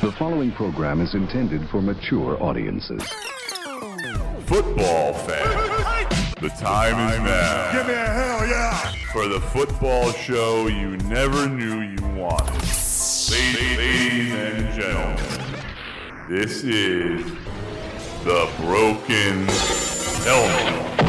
The following program is intended for mature audiences. Football fans, the time is now. Give me a hell yeah! For the football show you never knew you wanted. Ladies and gentlemen, this is the Broken Helmet.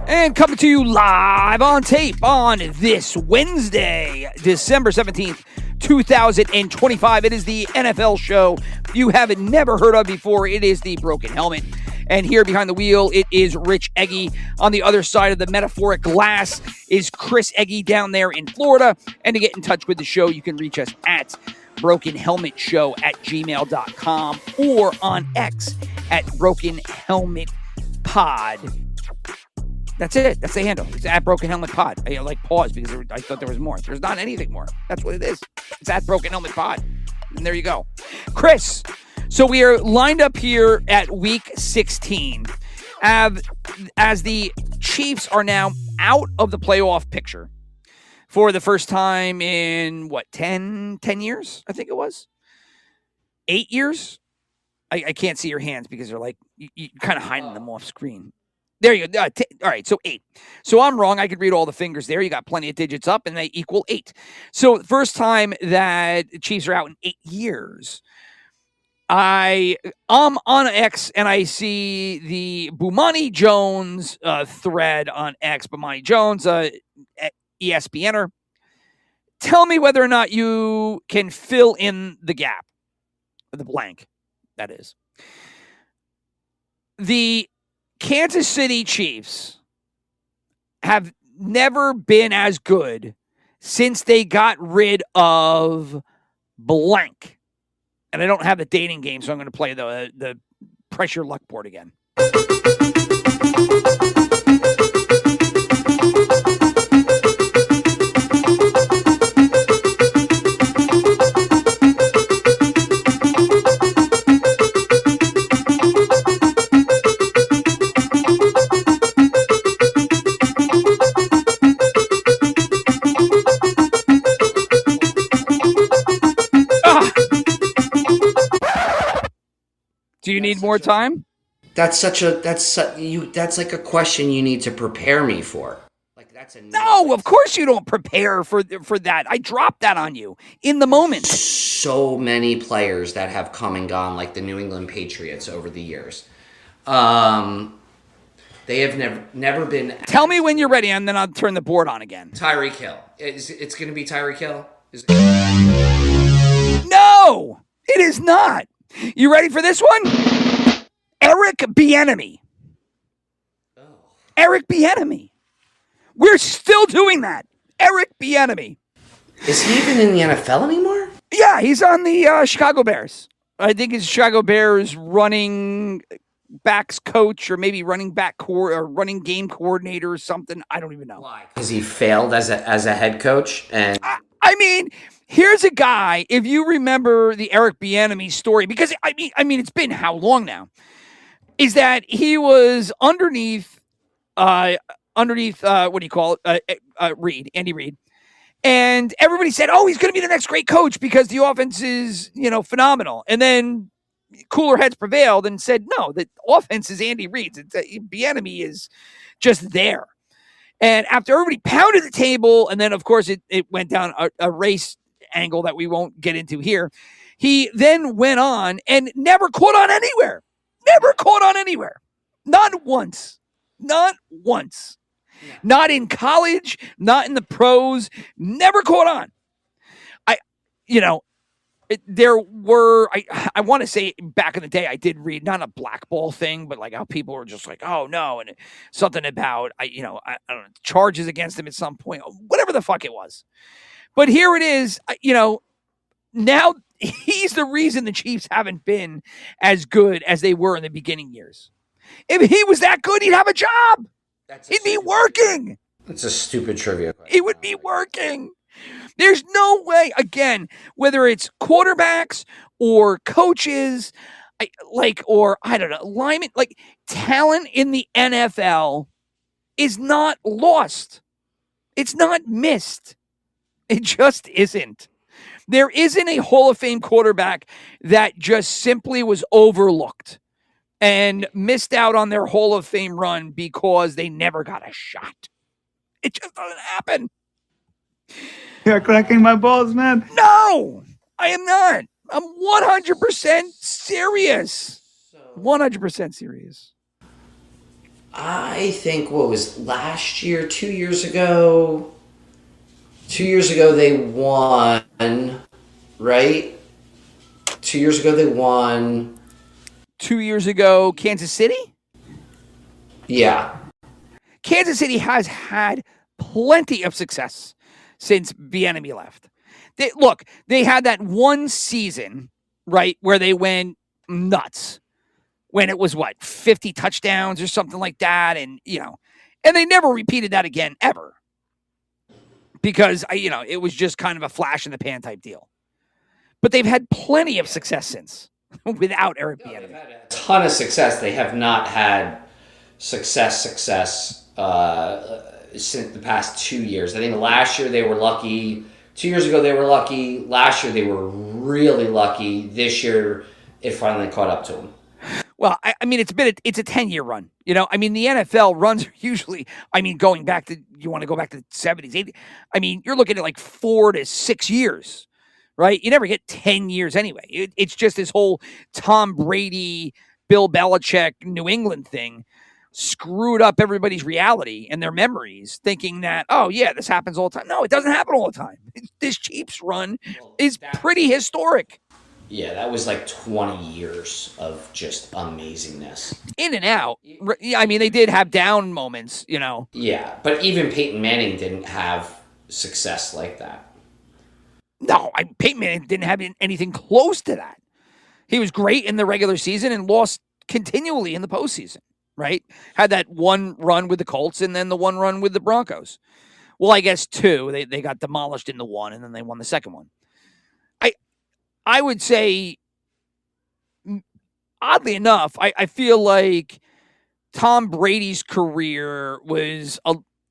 And coming to you live on tape on this Wednesday, December 17th, 2025. It is the NFL show you haven't never heard of before. It is the Broken Helmet. And here behind the wheel, it is Rich Eggy. On the other side of the metaphoric glass is Chris Eggy down there in Florida. And to get in touch with the show, you can reach us at brokenhelmetshow@gmail.com or on X at Broken Helmet Pod. That's it. That's the handle. It's at Broken Helmet Pod. I pause because I thought there was more. There's not anything more. That's what it is. It's at Broken Helmet Pod. And there you go. Chris, so we are lined up here at week 16 as the Chiefs are now out of the playoff picture for the first time in, 10 years? I think it was. 8 years? I can't see your hands because they're like, you're kind of hiding them off screen. There you go. All right, so 8. So I'm wrong. I could read all the fingers there. You got plenty of digits up, and they equal 8. So the first time that the Chiefs are out in 8 years, I'm on X, and I see the Bomani Jones thread on X. Bomani Jones, ESPNer. Tell me whether or not you can fill in the gap, the blank, that is. The Kansas City Chiefs have never been as good since they got rid of blank. And I don't have the dating game, so I'm going to play the pressure luck board again. Do you need more time? That's like a question you need to prepare me for. No, of course you don't prepare for that. I dropped that on you in the moment. So many players that have come and gone, like the New England Patriots over the years. They have never been. Tell me when you're ready, and then I'll turn the board on again. Tyreek Hill. It's going to be Tyreek Hill? No, it is not. You ready for this one? Eric Bieniemy. Oh. Eric Bieniemy. We're still doing that. Eric Bieniemy. Is he even in the NFL anymore? Yeah, he's on the Chicago Bears. I think he's Chicago Bears running backs coach or maybe running back or running game coordinator or something. I don't even know. Why? Because he failed as a head coach and. I mean, here's a guy, if you remember the Eric Bieniemy story, because I mean, it's been how long now? Is that he was underneath what do you call it? Andy Reid. And everybody said, oh, he's going to be the next great coach because the offense is, phenomenal. And then cooler heads prevailed and said, no, the offense is Andy Reid's. Bieniemy is just there. And after everybody pounded the table, and then, of course, it went down a race angle that we won't get into here, he then went on and never caught on anywhere. Never caught on anywhere. Not once. Not once. Yeah. Not in college, not in the pros. Never caught on. There were, I want to say back in the day, I did read, not a blackball thing, but like how people were just like, oh no. And something about, I don't know, charges against him at some point, whatever the fuck it was. But here it is, now he's the reason the Chiefs haven't been as good as they were in the beginning years. If he was that good, he'd have a job. He'd be working. That's a stupid trivia question. He would be working. There's no way, again, whether it's quarterbacks or coaches, linemen, talent in the NFL is not lost. It's not missed. It just isn't. There isn't a Hall of Fame quarterback that just simply was overlooked and missed out on their Hall of Fame run because they never got a shot. It just doesn't happen. You're cracking my balls, man. No, I am not. I'm 100% serious. 100% serious. I think, what was last year, 2 years ago? 2 years ago they won, right? 2 years ago they won. 2 years ago, Kansas City? Yeah. Kansas City has had plenty of success since Bieniemy left. They had that one season, right, where they went nuts. When it was 50 touchdowns or something like that, and and they never repeated that again ever, because it was just kind of a flash in the pan type deal. But they've had plenty of success since without Eric Bieniemy. They've had a ton of success. They have not had success since the past 2 years. I think last year they were lucky. 2 years ago they were lucky. Last year they were really lucky. This year it finally caught up to them. Well, I mean, it's a 10-year run. I mean, the NFL runs are usually, going back to, you want to go back to the 70s, 80s. I mean, you're looking at 4 to 6 years, right? You never get 10 years anyway. It's just this whole Tom Brady, Bill Belichick, New England thing screwed up everybody's reality and their memories, thinking that, oh, yeah, this happens all the time. No, it doesn't happen all the time. This Chiefs run is pretty historic. Yeah, that was 20 years of just amazingness. In and out. I mean, they did have down moments, Yeah, but even Peyton Manning didn't have success like that. No, Peyton Manning didn't have anything close to that. He was great in the regular season and lost continually in the postseason, right? Had that one run with the Colts and then the one run with the Broncos. Well, I guess two. They got demolished in the one, and then they won the second one. I would say, oddly enough, I feel like Tom Brady's career was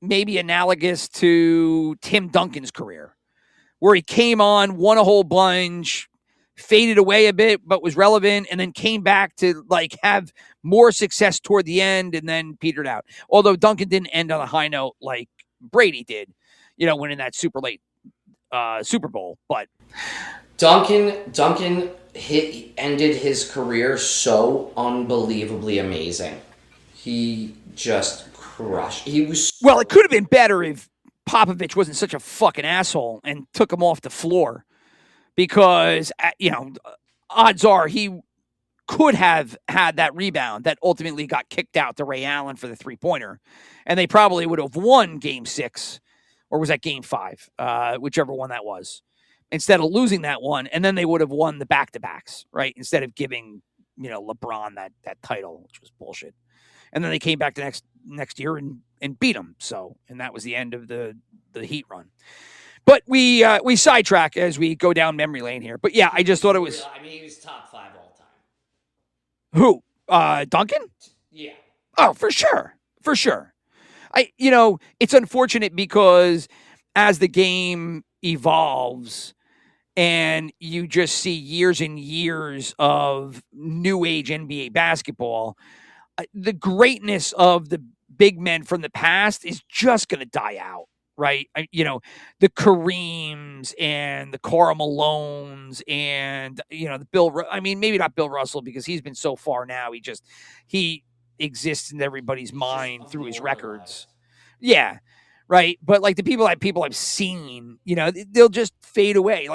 maybe analogous to Tim Duncan's career, where he came on, won a whole bunch, faded away a bit, but was relevant, and then came back to have more success toward the end and then petered out. Although Duncan didn't end on a high note like Brady did, winning that super late Super Bowl, but... Duncan ended his career so unbelievably amazing. He just crushed. Well, it could have been better if Popovich wasn't such a fucking asshole and took him off the floor, because odds are he could have had that rebound that ultimately got kicked out to Ray Allen for the 3-pointer, and they probably would have won Game 6, or was that Game 5, whichever one that was, instead of losing that one, and then they would have won the back-to-backs, right? Instead of giving, LeBron that title, which was bullshit. And then they came back the next year and beat him. So, and that was the end of the Heat run. But we sidetrack as we go down memory lane here. But yeah, I just thought it was. I mean, he was top 5 all time. Who? Duncan? Yeah. Oh, for sure, for sure. It's unfortunate because as the game evolves, and you just see years and years of new age NBA basketball, the greatness of the big men from the past is just going to die out, right? The Kareems and the Karl Malones and, the maybe not Bill Russell, because he's been so far now. He exists in everybody's mind through his records. Yeah. Right. But the people I've seen, they'll just fade away.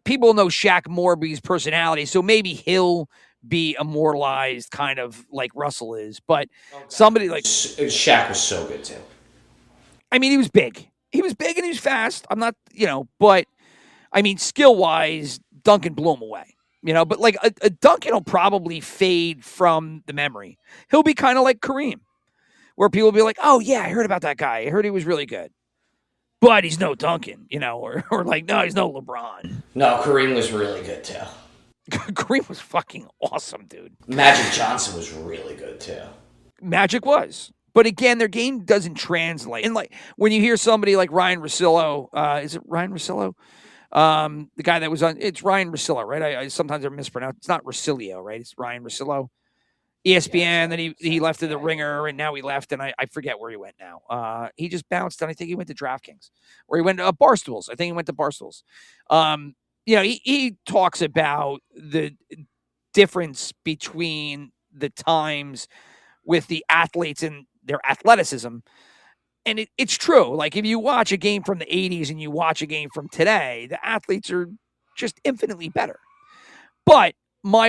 People know Shaq more because personality. So maybe he'll be immortalized kind of like Russell is. But somebody like Shaq was so good too. I mean, he was big. He was big and he was fast. I'm not, but I mean, skill wise, Duncan blew him away. But a Duncan will probably fade from the memory. He'll be kind of like Kareem, where people will be like, oh, yeah, I heard about that guy. I heard he was really good. But he's no Duncan, or no, he's no LeBron. No, Kareem was really good, too. Kareem was fucking awesome, dude. Magic Johnson was really good, too. Magic was. But again, their game doesn't translate. And when you hear somebody like Ryan Russillo, is it Ryan Russillo? The guy that was on, it's Ryan Russillo, right? I sometimes I mispronounce. It's not Russillo, right? It's Ryan Russillo. ESPN, Yeah, then he left to the Ringer, and now he left, and I forget where he went now. He just bounced, and I think he went to DraftKings, or he went to Barstools. I think he went to Barstools. He talks about the difference between the times with the athletes and their athleticism. And it's true. Like, if you watch a game from the 80s and you watch a game from today, the athletes are just infinitely better. But my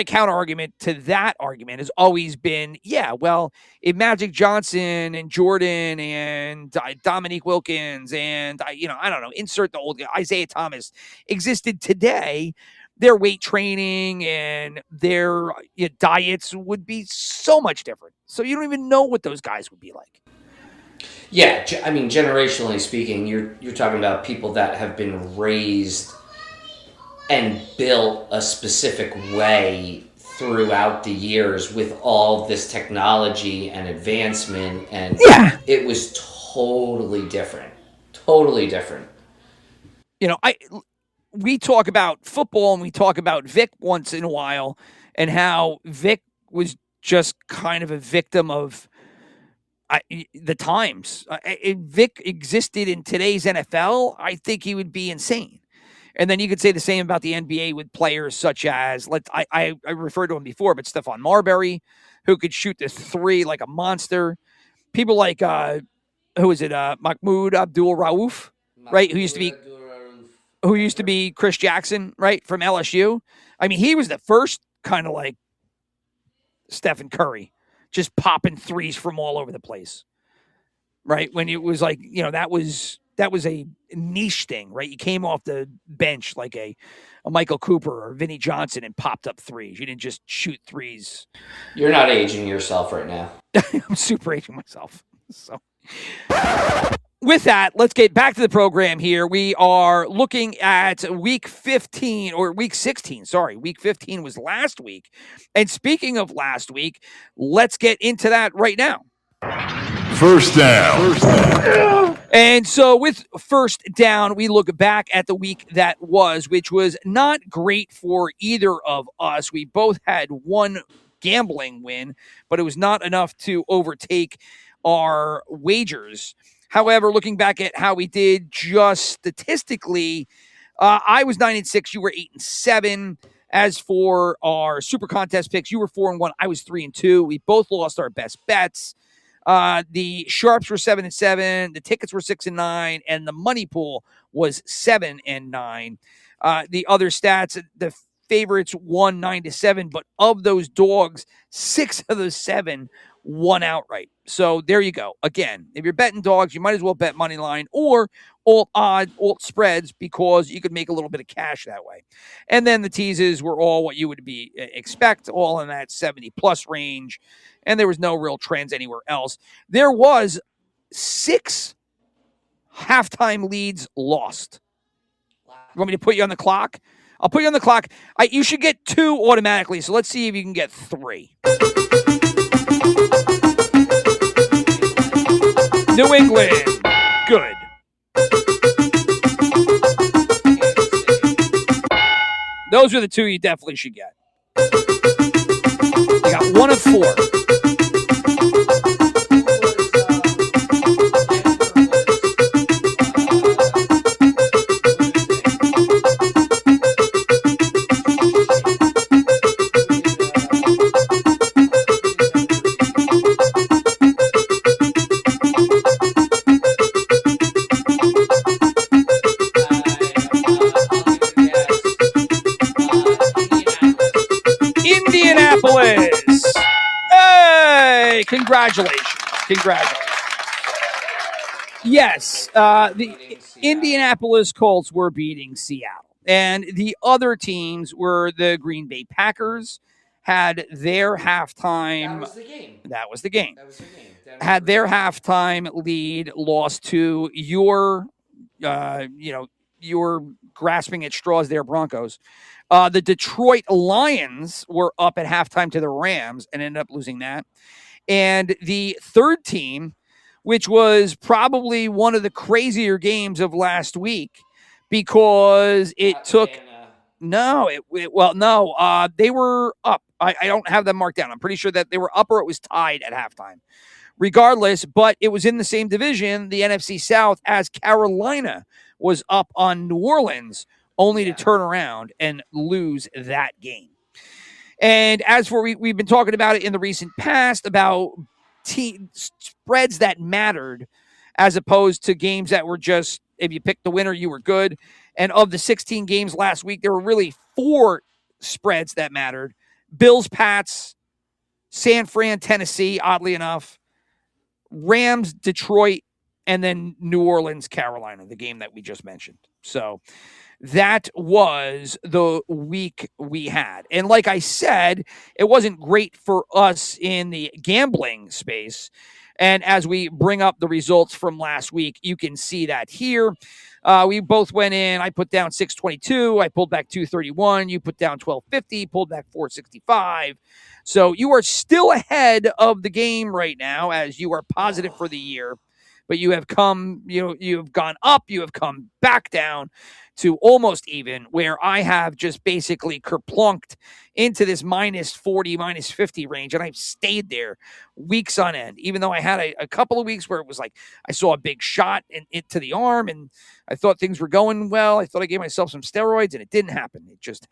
counter argument to that argument has always been, yeah, well, if Magic Johnson and Jordan and Dominique Wilkins and, I don't know, insert the old Isaiah Thomas existed today, their weight training and their diets would be so much different. So you don't even know what those guys would be like. Yeah, I mean, generationally speaking, you're talking about people that have been raised and built a specific way throughout the years with all this technology and advancement, and it was totally different. Totally different. We talk about football and we talk about Vic once in a while, and how Vic was just kind of a victim of the times. If Vic existed in today's NFL, I think he would be insane. And then you could say the same about the NBA with players such as, I referred to him before, but Stephon Marbury, who could shoot the three like a monster. People like, who is it? Mahmoud Abdul Rauf, right? Who used to be Chris Jackson, right? From LSU. I mean, he was the first kind of like Stephen Curry, just popping threes from all over the place, right? When it was like, that was a niche thing, right? You came off the bench like a Michael Cooper or Vinnie Johnson and popped up threes. You didn't just shoot threes. You're not aging yourself right now. I'm super aging myself. So with that, let's get back to the program here. We are looking at week 15 or week 16. Sorry, week 15 was last week. And speaking of last week, let's get into that right now. First down. And so with first down, we look back at the week that was, which was not great for either of us. We both had one gambling win, but it was not enough to overtake our wagers. However, looking back at how we did just statistically, I was 9-6, you were 8-7. As for our super contest picks, you were 4-1, I was 3-2. We both lost our best bets. The sharps were 7-7, the tickets were 6-9, and the money pool was 7-9. The other stats, the favorites won 9-7, but of those dogs, 6 of those 7 won outright. So there you go. Again, if you're betting dogs, you might as well bet money line or alt spreads, because you could make a little bit of cash that way. And then the teases were all what you would expect, all in that 70 plus range. And there was no real trends anywhere else. There was 6 halftime leads lost. You want me to put you on the clock? I'll put you on the clock. You should get 2 automatically. So let's see if you can get 3. New England. Good. Those are the 2 you definitely should get. You got 1 of 4. Indianapolis. Hey, congratulations. Yes, the Indianapolis Colts were beating Seattle. And the other teams were the Green Bay Packers, had their halftime. That was the game. Had their halftime lead lost to your grasping at straws there, Broncos. The Detroit Lions were up at halftime to the Rams and ended up losing that. And the third team, which was probably one of the crazier games of last week, because it Not took. Atlanta. No, they were up. I don't have them marked down. I'm pretty sure that they were up or it was tied at halftime. Regardless, but it was in the same division, the NFC South, as Carolina was up on New Orleans, only to turn around and lose that game. And as for we've been talking about it in the recent past about spreads that mattered as opposed to games that were just, if you picked the winner, you were good. And of the 16 games last week, there were really 4 spreads that mattered. Bills, Pats, San Fran, Tennessee, oddly enough, Rams, Detroit, and then New Orleans, Carolina, the game that we just mentioned. So that was the week we had. And like I said, it wasn't great for us in the gambling space. And as we bring up the results from last week, you can see that here. We both went in. I put down 622. I pulled back 231. You put down 1250, pulled back 465. So you are still ahead of the game right now as you are positive for the year. But you have you've gone up, you have come back down to almost even, where I have just basically kerplunked into this minus 40, minus 50 range. And I've stayed there weeks on end, even though I had a couple of weeks where it was like I saw a big shot into the arm and I thought things were going well. I thought I gave myself some steroids and it didn't happen. It just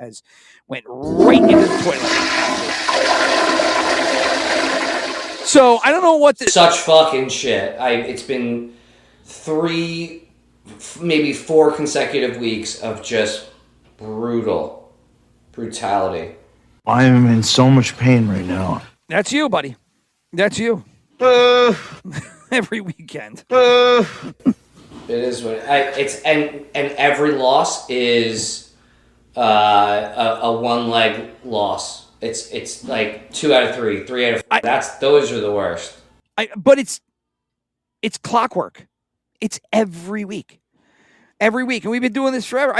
went right into the toilet. So I don't know what such fucking shit. It's been 3, maybe 4 consecutive weeks of just brutality. I am in so much pain right now. That's you, buddy. That's you. Every weekend. It is what it's and every loss is a one leg loss. It's like 2 out of 3, 3 out of 4. Those are the worst. But it's clockwork. It's every week, and we've been doing this forever.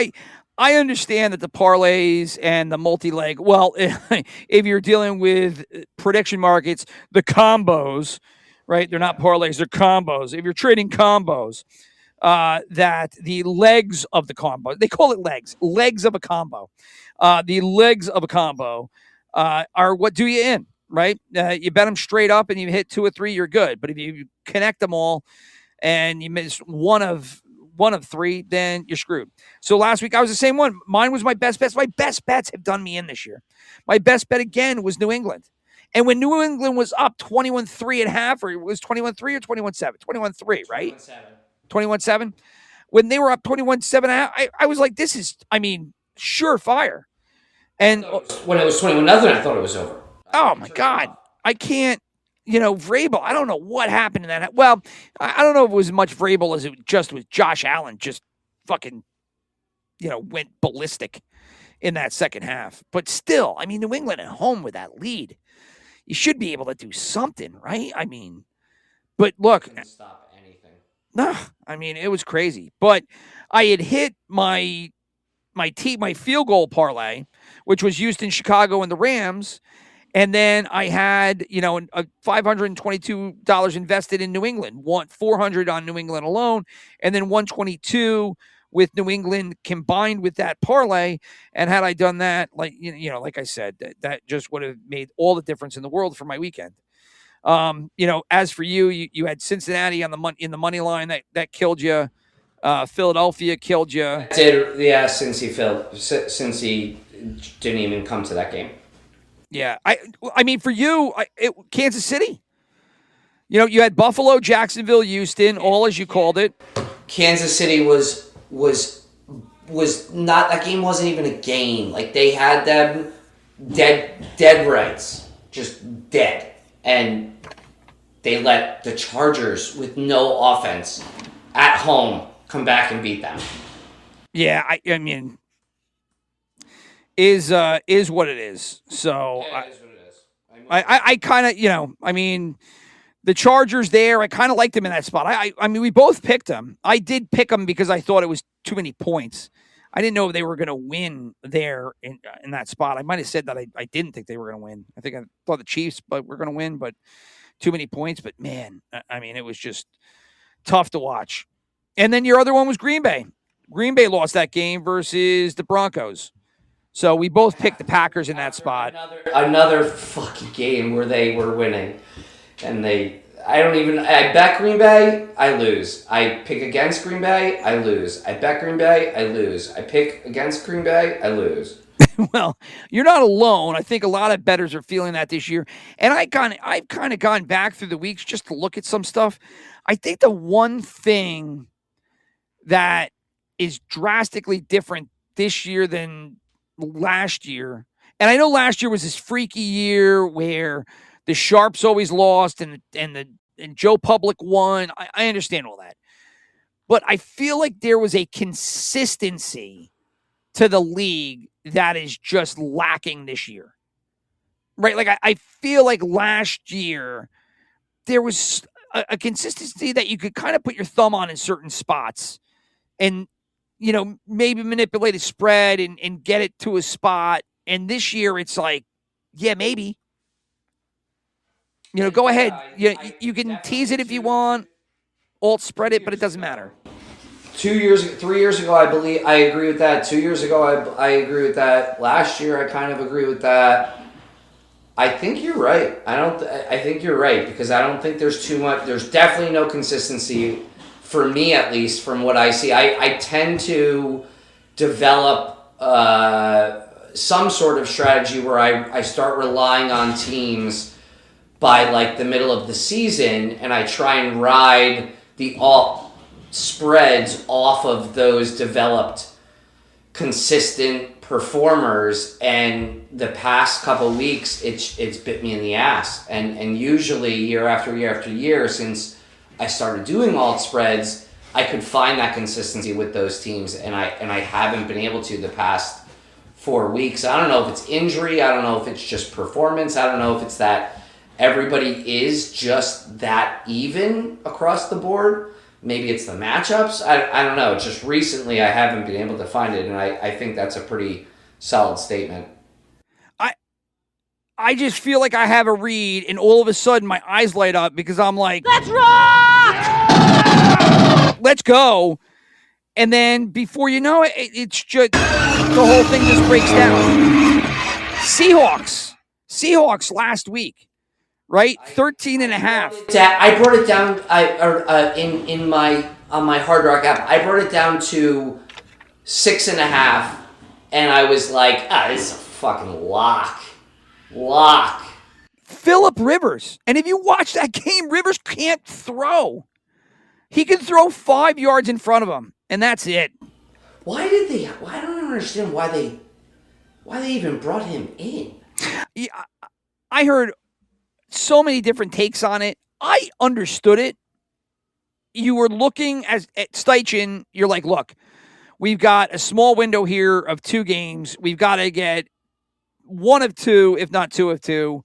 I understand that the parlays and the multi-leg. Well, if you're dealing with prediction markets, the combos, right? They're not parlays; they're combos. If you're trading combos, that the legs of the combo, they call it legs of a combo. The legs of a combo are what do you in, right? You bet them straight up and you hit 2 or 3, you're good. But if you connect them all and you miss one of 3, then you're screwed. So last week I was the same one. Mine was my best bets. My best bets have done me in this year. My best bet again was New England. And when New England was up 21-3 at half, or it was 21-3 or 21-7? 21-3, right? 21-7. When they were up 21-7, I was like, this is, surefire. And when it was 21-0, I thought it was over. Oh my God. I can't, Vrabel. I don't know what happened in that. Well, I don't know if it was as much Vrabel as it just was Josh Allen just fucking, went ballistic in that second half. But still, New England at home with that lead, you should be able to do something, right? But look. Couldn't stop anything. No, it was crazy. But I had hit my field goal parlay, which was Houston, Chicago, and the Rams. And then I had, $522 invested in New England, $400 on New England alone, and then $122 with New England combined with that parlay. And had I done that, like I said, that just would have made all the difference in the world for my weekend. As for you had Cincinnati in the money line that killed you. Philadelphia killed you. Since he didn't even come to that game. Yeah, for you, Kansas City. You had Buffalo, Jacksonville, Houston, all as you called it. Kansas City was not, that game wasn't even a game. Like, they had them dead rights, just dead, and they let the Chargers with no offense at home come back and beat them. Yeah, is what it is. So yeah, it is what it is. I kind of, the Chargers there, I kind of liked them in that spot. We both picked them. I did pick them because I thought it was too many points. I didn't know if they were going to win there in that spot. I might have said that I didn't think they were going to win. I thought the Chiefs were going to win, but too many points. But man, it was just tough to watch. And then your other one was Green Bay. Green Bay lost that game versus the Broncos. So we both picked the Packers in that spot. Another fucking game where they were winning. And I bet Green Bay, I lose. I pick against Green Bay, I lose. I bet Green Bay, I lose. I pick against Green Bay, I lose. Well, you're not alone. I think a lot of bettors are feeling that this year. And I've kind of gone back through the weeks just to look at some stuff. I think the one thing that is drastically different this year than last year, and I know last year was this freaky year where the Sharps always lost and Joe Public won. I understand all that. But I feel like there was a consistency to the league that is just lacking this year. Right? Like I feel like last year there was a consistency that you could kind of put your thumb on in certain spots and, maybe manipulate a spread and get it to a spot. And this year it's like, yeah, maybe. Go ahead. You can tease it if you want, alt spread it, but it doesn't matter. 3 years ago, I agree with that. 2 years ago, I agree with that. Last year, I kind of agree with that. I think you're right. I think you're right because I don't think there's too much. There's definitely no consistency for me, at least from what I see. I tend to develop some sort of strategy where I start relying on teams by like the middle of the season, and I try and ride the alt spreads off of those developed consistent performers. And the past couple weeks it's bit me in the ass, and usually year after year after year since I started doing alt spreads, I could find that consistency with those teams, and I haven't been able to the past 4 weeks. I don't know if it's injury, I don't know if it's just performance, I don't know if it's that everybody is just that even across the board. Maybe it's the matchups. I don't know. Just recently I haven't been able to find it, and I think that's a pretty solid statement. I just feel like I have a read, and all of a sudden my eyes light up because I'm like, let's rock! Let's go. And then before you know it, it's just, the whole thing just breaks down. Seahawks last week. Right, 13 and a half. I brought it down. On my Hard Rock app, I brought it down to 6.5, and I was like, this is a fucking lock. Phillip Rivers, and if you watch that game, Rivers can't throw. He can throw 5 yards in front of him, and that's it. Why I don't understand why they even brought him in. Yeah, I heard so many different takes on it. I understood it. You were looking at Steichen. You're like, look, we've got a small window here of 2 games. We've got to get 1 of 2, if not 2 of 2.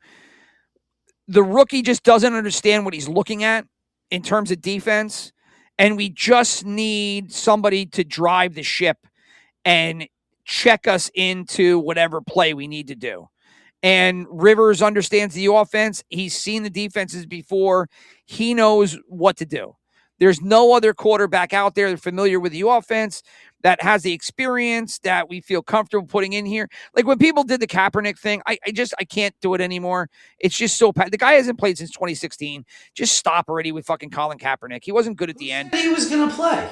The rookie just doesn't understand what he's looking at in terms of defense. And we just need somebody to drive the ship and check us into whatever play we need to do. And Rivers understands the offense. He's seen the defenses before. He knows what to do. There's no other quarterback out there that's familiar with the offense, that has the experience, that we feel comfortable putting in here. Like when people did the Kaepernick thing, I can't do it anymore. It's just so the guy hasn't played since 2016. Just stop already with fucking Colin Kaepernick. He wasn't good at the end. He was going to play.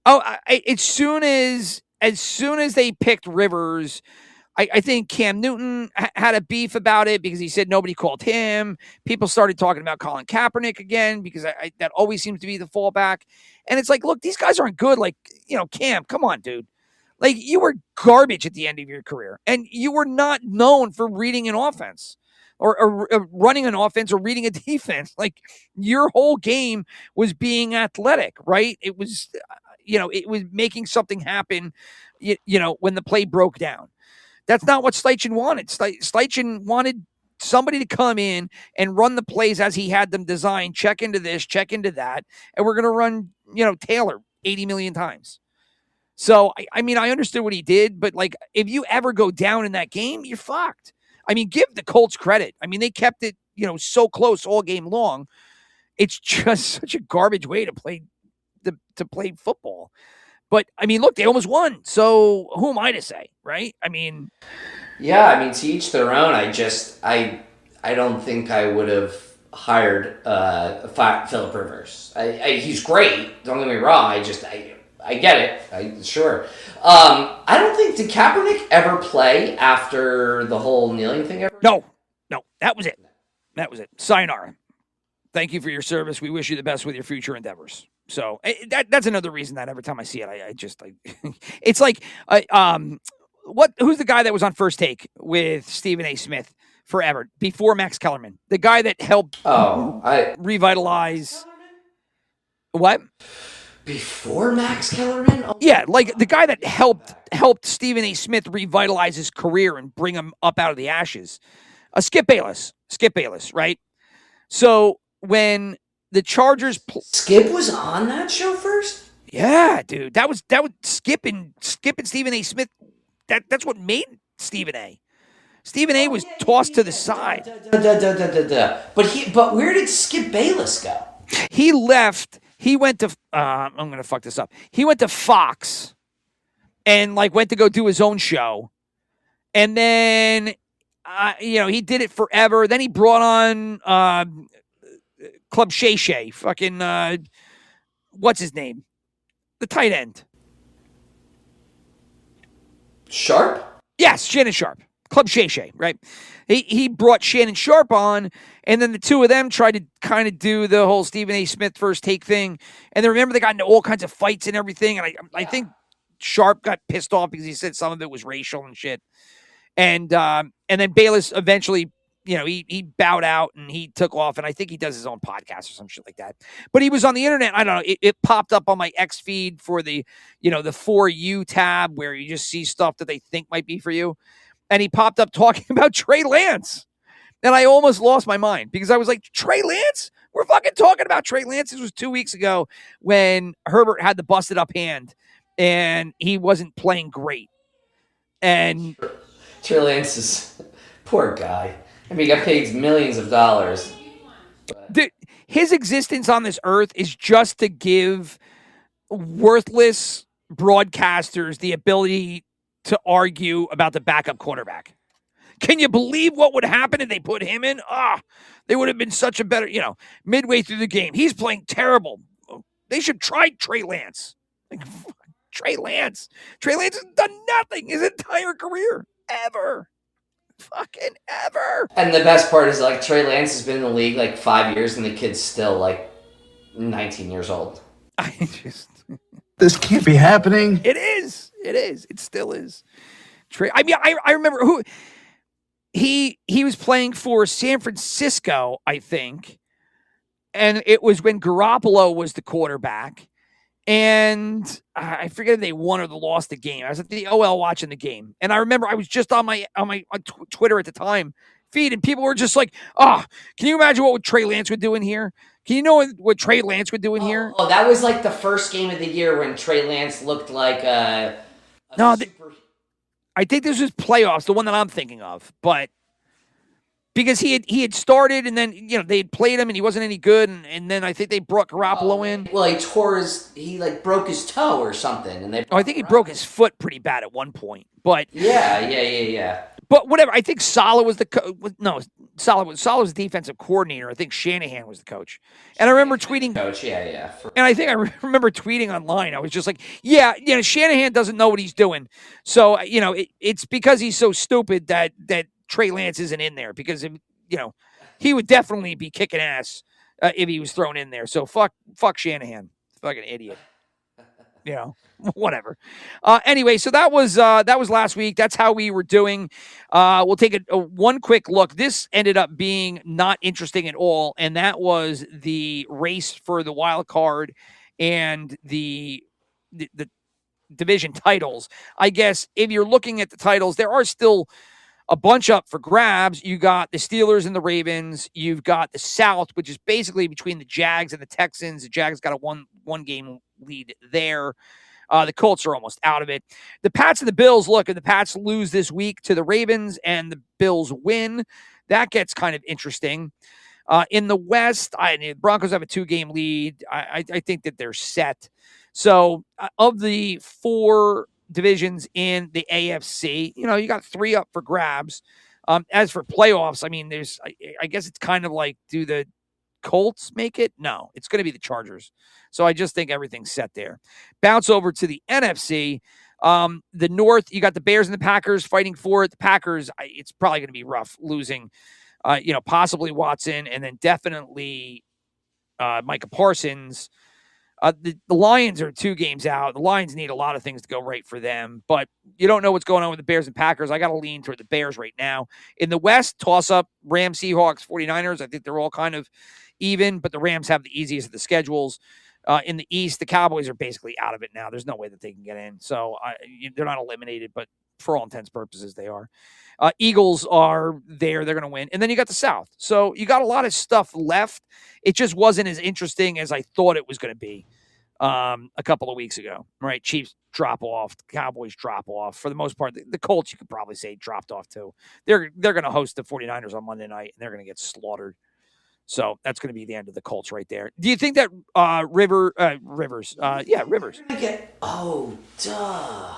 Oh, as soon as they picked Rivers, I think Cam Newton had a beef about it because he said nobody called him. People started talking about Colin Kaepernick again because that always seems to be the fallback. And it's like, look, these guys aren't good. Like, Cam, come on, dude. Like, you were garbage at the end of your career, and you were not known for reading an offense or running an offense or reading a defense. Like, your whole game was being athletic, right? It was, it was making something happen, when the play broke down. That's not what Steichen wanted. Steichen wanted somebody to come in and run the plays as he had them designed, check into this, check into that, and we're going to run, Taylor 80 million times. So, I understood what he did, but, like, if you ever go down in that game, you're fucked. Give the Colts credit. They kept it, so close all game long. It's just such a garbage way to play football. But I mean, look, they almost won. So who am I to say, right? I mean, Yeah, I mean, to each their own. I don't think I would have hired Philip Rivers. He's great. Don't get me wrong. I get it. Sure. I don't think, did Kaepernick ever play after the whole kneeling thing ever? no, that was it. That was it. Sayonara. Thank you for your service. We wish you the best with your future endeavors. So that's another reason that every time I see it, I it's like, who's the guy that was on First Take with Stephen A. Smith forever before Max Kellerman, the guy that helped revitalize what? Before Max Kellerman? Oh, yeah, like the guy that helped Stephen A. Smith revitalize his career and bring him up out of the ashes. Skip Bayless, right? So when the Chargers, Skip was on that show first. Yeah, dude, that was Skip and Stephen A. Smith. That's what made Stephen A. Stephen A. was tossed to the side. But where did Skip Bayless go? He left. He went to. I'm gonna fuck this up. He went to Fox, and went to go do his own show, and then, he did it forever. Then he brought on Club Shay Shay, fucking what's his name? The tight end. Sharp? Yes, Shannon Sharp. Club Shay Shay, right? He brought Shannon Sharp on, and then the two of them tried to kind of do the whole Stephen A. Smith First Take thing. And then remember they got into all kinds of fights and everything. And I think Sharp got pissed off because he said some of it was racial and shit. And then Bayless eventually, he bowed out and he took off. And I think he does his own podcast or some shit like that. But he was on the internet. I don't know. It popped up on my X feed for the, the For You tab where you just see stuff that they think might be for you. And he popped up talking about Trey Lance. And I almost lost my mind because I was like, Trey Lance? We're fucking talking about Trey Lance. This was 2 weeks ago when Herbert had the busted up hand and he wasn't playing great. And Trey Lance is poor guy. I mean, he got paid millions of dollars. Dude, his existence on this earth is just to give worthless broadcasters the ability to argue about the backup quarterback. Can you believe what would happen if they put him in? They would have been such a better, midway through the game. He's playing terrible. They should try Trey Lance. Trey Lance. Trey Lance has done nothing his entire career. Ever. Fucking ever. And the best part is, Trey Lance has been in the league 5 years and the kid's still 19 years old. This can't be happening. It is. It still is. I remember who he was playing for San Francisco, I think. And it was when Garoppolo was the quarterback. And I forget if they won or lost the game. I was at the OL watching the game. And I remember I was just on my Twitter at the time feed, and people were just like, can you imagine what Trey Lance would do in here? Can you know what Trey Lance would do in here? Oh, that was the first game of the year when Trey Lance looked like a super... I think this was playoffs, the one that I'm thinking of. But because he had started and then, they had played him and he wasn't any good. And then I think they brought Garoppolo in. Well, he broke his toe or something. And I think he broke his foot pretty bad at one point. But yeah. But whatever. I think Saleh was Saleh was the defensive coordinator. I think Shanahan was the coach. And I remember tweeting. Coach, yeah. And I think I remember tweeting online. I was just like, Shanahan doesn't know what he's doing. So, it's because he's so stupid that Trey Lance isn't in there because, he would definitely be kicking ass if he was thrown in there. So fuck Shanahan. Fucking idiot. Whatever. Anyway, so that was last week. That's how we were doing. We'll take one quick look. This ended up being not interesting at all, and that was the race for the wild card and the division titles. I guess if you're looking at the titles, there are still a bunch up for grabs. You got the Steelers and the Ravens. You've got the South, which is basically between the Jags and the Texans. The Jags got a one game lead there. The Colts are almost out of it. The Pats and the Bills, look, if the Pats lose this week to the Ravens and the Bills win, that gets kind of interesting. In the West, the Broncos have a 2-game lead. I think that they're set. So of the 4 divisions in the AFC, you got 3 up for grabs. As for playoffs, I mean, I guess it's kind of like, do the Colts make it? No, it's going to be the Chargers. So I just think everything's set there. Bounce over to the NFC. The North, you got the Bears and the Packers fighting for it. The Packers, it's probably going to be rough losing, possibly Watson, and then definitely Micah Parsons. The Lions are 2 games out. The Lions need a lot of things to go right for them, but you don't know what's going on with the Bears and Packers. I got to lean toward the Bears right now. In the West, toss up Rams, Seahawks, 49ers. I think they're all kind of even, but the Rams have the easiest of the schedules. In the East, the Cowboys are basically out of it now. There's no way that they can get in. So they're not eliminated, but for all intents and purposes, they are. Eagles are there. They're going to win. And then you got the South. So you got a lot of stuff left. It just wasn't as interesting as I thought it was going to be a couple of weeks ago, right? Chiefs drop off. Cowboys drop off. For the most part, the Colts, you could probably say, dropped off too. They're going to host the 49ers on Monday night, and they're going to get slaughtered. So that's going to be the end of the Colts right there. Do you think that Rivers? Oh, duh.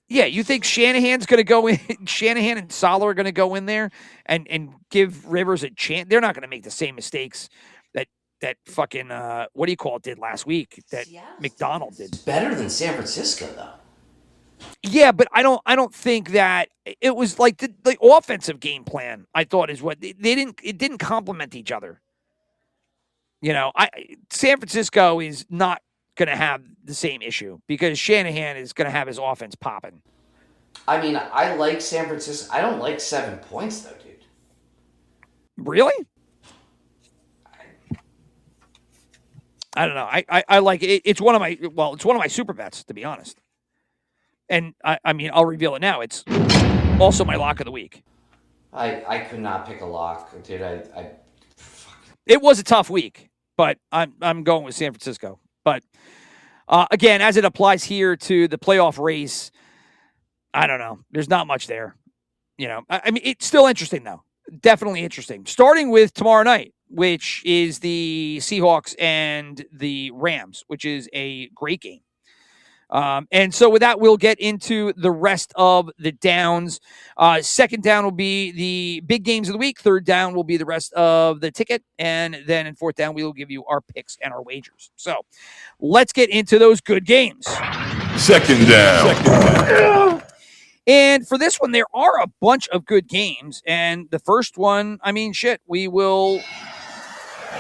Yeah, you think Shanahan's going to go in? Shanahan and Saleh are going to go in there and give Rivers a chance. They're not going to make the same mistakes that fucking what do you call it did last week that McDonald did. It's better than San Francisco though. Yeah, but I don't think that it was like the offensive game plan. I thought is what it didn't complement each other. San Francisco is not going to have the same issue because Shanahan is going to have his offense popping. I mean, I like San Francisco. I don't like 7 points though, dude. Really? I don't know. I like it. It's one of my super bets, to be honest. And I mean, I'll reveal it now. It's also my lock of the week. I could not pick a lock, dude. It was a tough week, but I'm going with San Francisco. But again, as it applies here to the playoff race, I don't know. There's not much there. I mean, it's still interesting though. Definitely interesting. Starting with tomorrow night, which is the Seahawks and the Rams, which is a great game. And so with that, we'll get into the rest of the downs. Second down will be the big games of the week. Third down will be the rest of the ticket. And then in fourth down, we will give you our picks and our wagers. So let's get into those good games. Second down. And for this one, there are a bunch of good games. And the first one, I mean, we will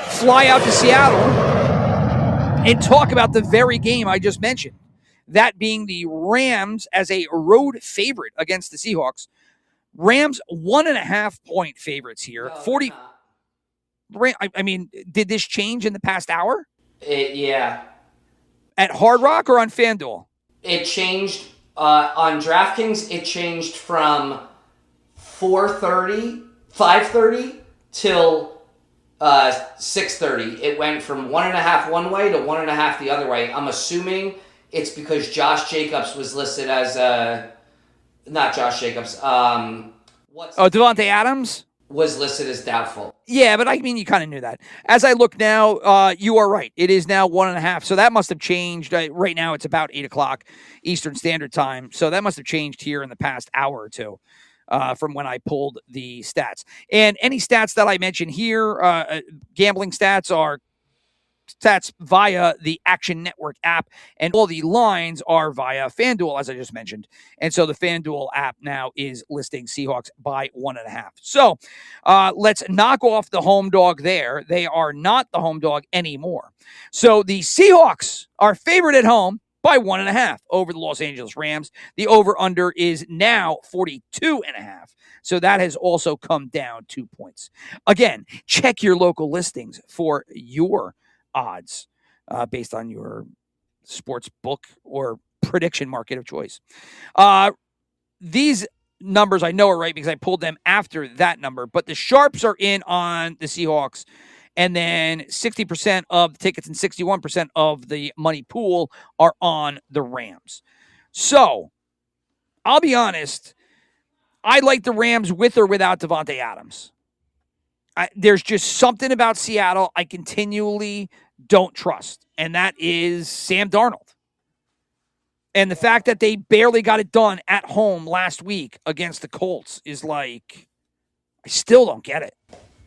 fly out to Seattle and talk about the very game I just mentioned. That being the Rams as a road favorite against the Seahawks. Rams 1.5 point favorites here. No, 40. I mean, did this change in the past hour? Yeah. At Hard Rock or on FanDuel? It changed on DraftKings. It changed from 5:30 till 6:30. It went from 1.5 one way to 1.5 the other way. I'm assuming it's because Josh Jacobs was listed as not Josh Jacobs. Devontae Adams was listed as doubtful. Yeah, but I mean, you kind of knew that. As I look now, you are right. It is now 1.5. So that must have changed. Right now, it's about 8:00 Eastern Standard Time. So that must have changed here in the past hour or two from when I pulled the stats. And any stats that I mention here, gambling stats, are stats via the Action Network app, and all the lines are via FanDuel, as I just mentioned. And so the FanDuel app now is listing Seahawks by 1.5. So let's knock off the home dog there. They are not the home dog anymore. So the Seahawks are favored at home by 1.5 over the Los Angeles Rams. The over-under is now 42.5. So that has also come down 2 points. Again, check your local listings for your odds based on your sports book or prediction market of choice. These numbers I know are right because I pulled them after that number, but the sharps are in on the Seahawks, and then 60% of the tickets and 61% of the money pool are on the Rams. So I'll be honest, I like the Rams with or without Devontae Adams. There's just something about Seattle I continually don't trust, and that is Sam Darnold. And the fact that they barely got it done at home last week against the Colts is like, I still don't get it.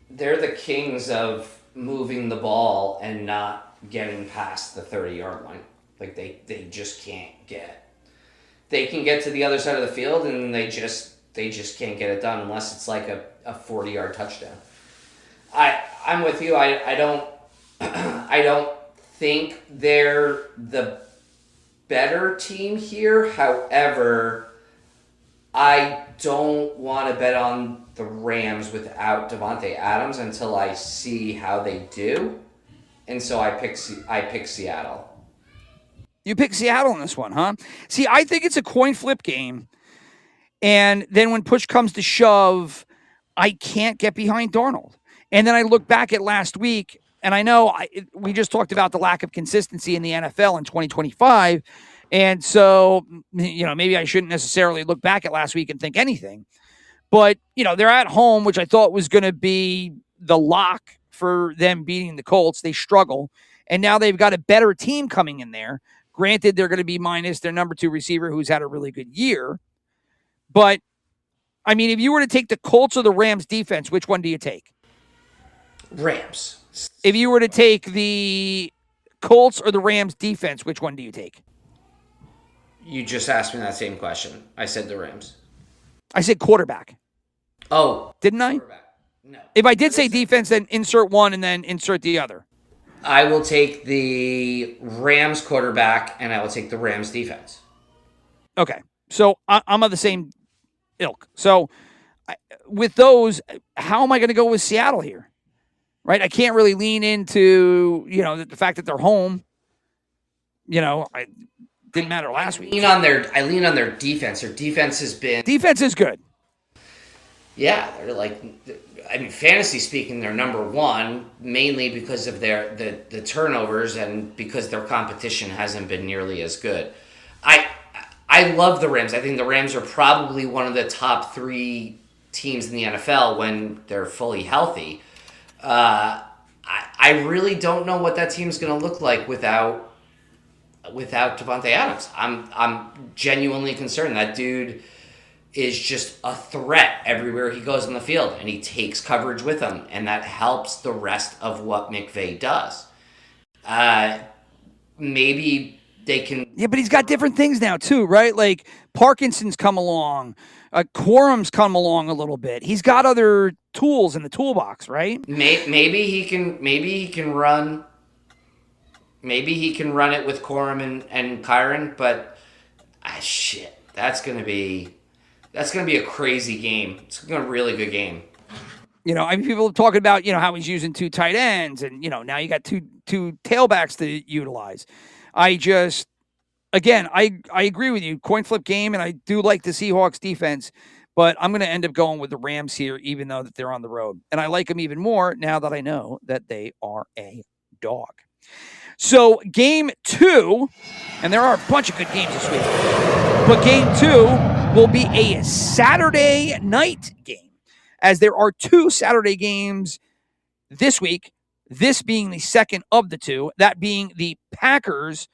They're the kings of moving the ball and not getting past the 30-yard line. Like they just can't get. They can get to the other side of the field, and they just can't get it done unless it's like a 40-yard touchdown. I'm with you. I don't I don't think they're the better team here. However, I don't want to bet on the Rams without Davante Adams until I see how they do, and so I pick Seattle. You pick Seattle in this one, huh? See, I think it's a coin flip game, and then when push comes to shove, I can't get behind Darnold. And then I look back at last week, and I know we just talked about the lack of consistency in the NFL in 2025, and so, maybe I shouldn't necessarily look back at last week and think anything. But, they're at home, which I thought was going to be the lock for them beating the Colts. They struggle, and now they've got a better team coming in there. Granted, they're going to be minus their number 2 receiver, who's had a really good year. But, I mean, if you were to take the Colts or the Rams defense, which one do you take? Rams. If you were to take the Colts or the Rams defense, which one do you take? You just asked me that same question. I said the Rams. I said quarterback. Oh. Didn't I? No. If I did say defense, then insert one and then insert the other. I will take the Rams quarterback, and I will take the Rams defense. Okay. So I'm of the same ilk. So with those, how am I going to go with Seattle here? Right? I can't really lean into, the fact that they're home. I didn't matter last week. I lean on their defense. Their defense has been... Defense is good. Yeah, they're like... fantasy speaking, they're number 1, mainly because of the turnovers and because their competition hasn't been nearly as good. I love the Rams. I think the Rams are probably one of the top 3 teams in the NFL when they're fully healthy. I really don't know what that team's going to look like without Davante Adams. I'm genuinely concerned. That dude is just a threat everywhere he goes on the field, and he takes coverage with him, and that helps the rest of what McVay does. Maybe they can... Yeah, but he's got different things now, too, right? Like, Parkinson's come along. Quorum's come along a little bit. He's got other tools in the toolbox, right? Maybe he can run... Maybe he can run it with Quorum and Kyron, but... shit, that's going to be a crazy game. It's going to be a really good game. People are talking about, how he's using 2 tight ends, and, now you got two tailbacks to utilize. I agree with you. Coin flip game, and I do like the Seahawks defense, but I'm going to end up going with the Rams here, even though that they're on the road. And I like them even more now that I know that they are a dog. So game 2, and there are a bunch of good games this week, but game 2 will be a Saturday night game, as there are 2 Saturday games this week, this being the second of the 2, that being the Packers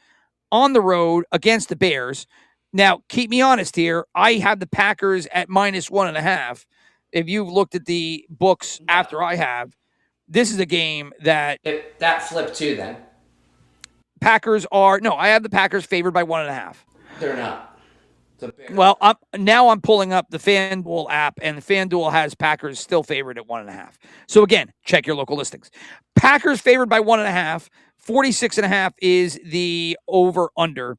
on the road against the Bears. Now, keep me honest here. I have the Packers at -1.5. If you've looked at the books after I have, this is a game that... That flipped too, then. I have the Packers favored by 1.5. They're not. Well, I'm pulling up the FanDuel app, and the FanDuel has Packers still favored at 1.5. So again, check your local listings. Packers favored by 1.5. 46.5 is the over/under.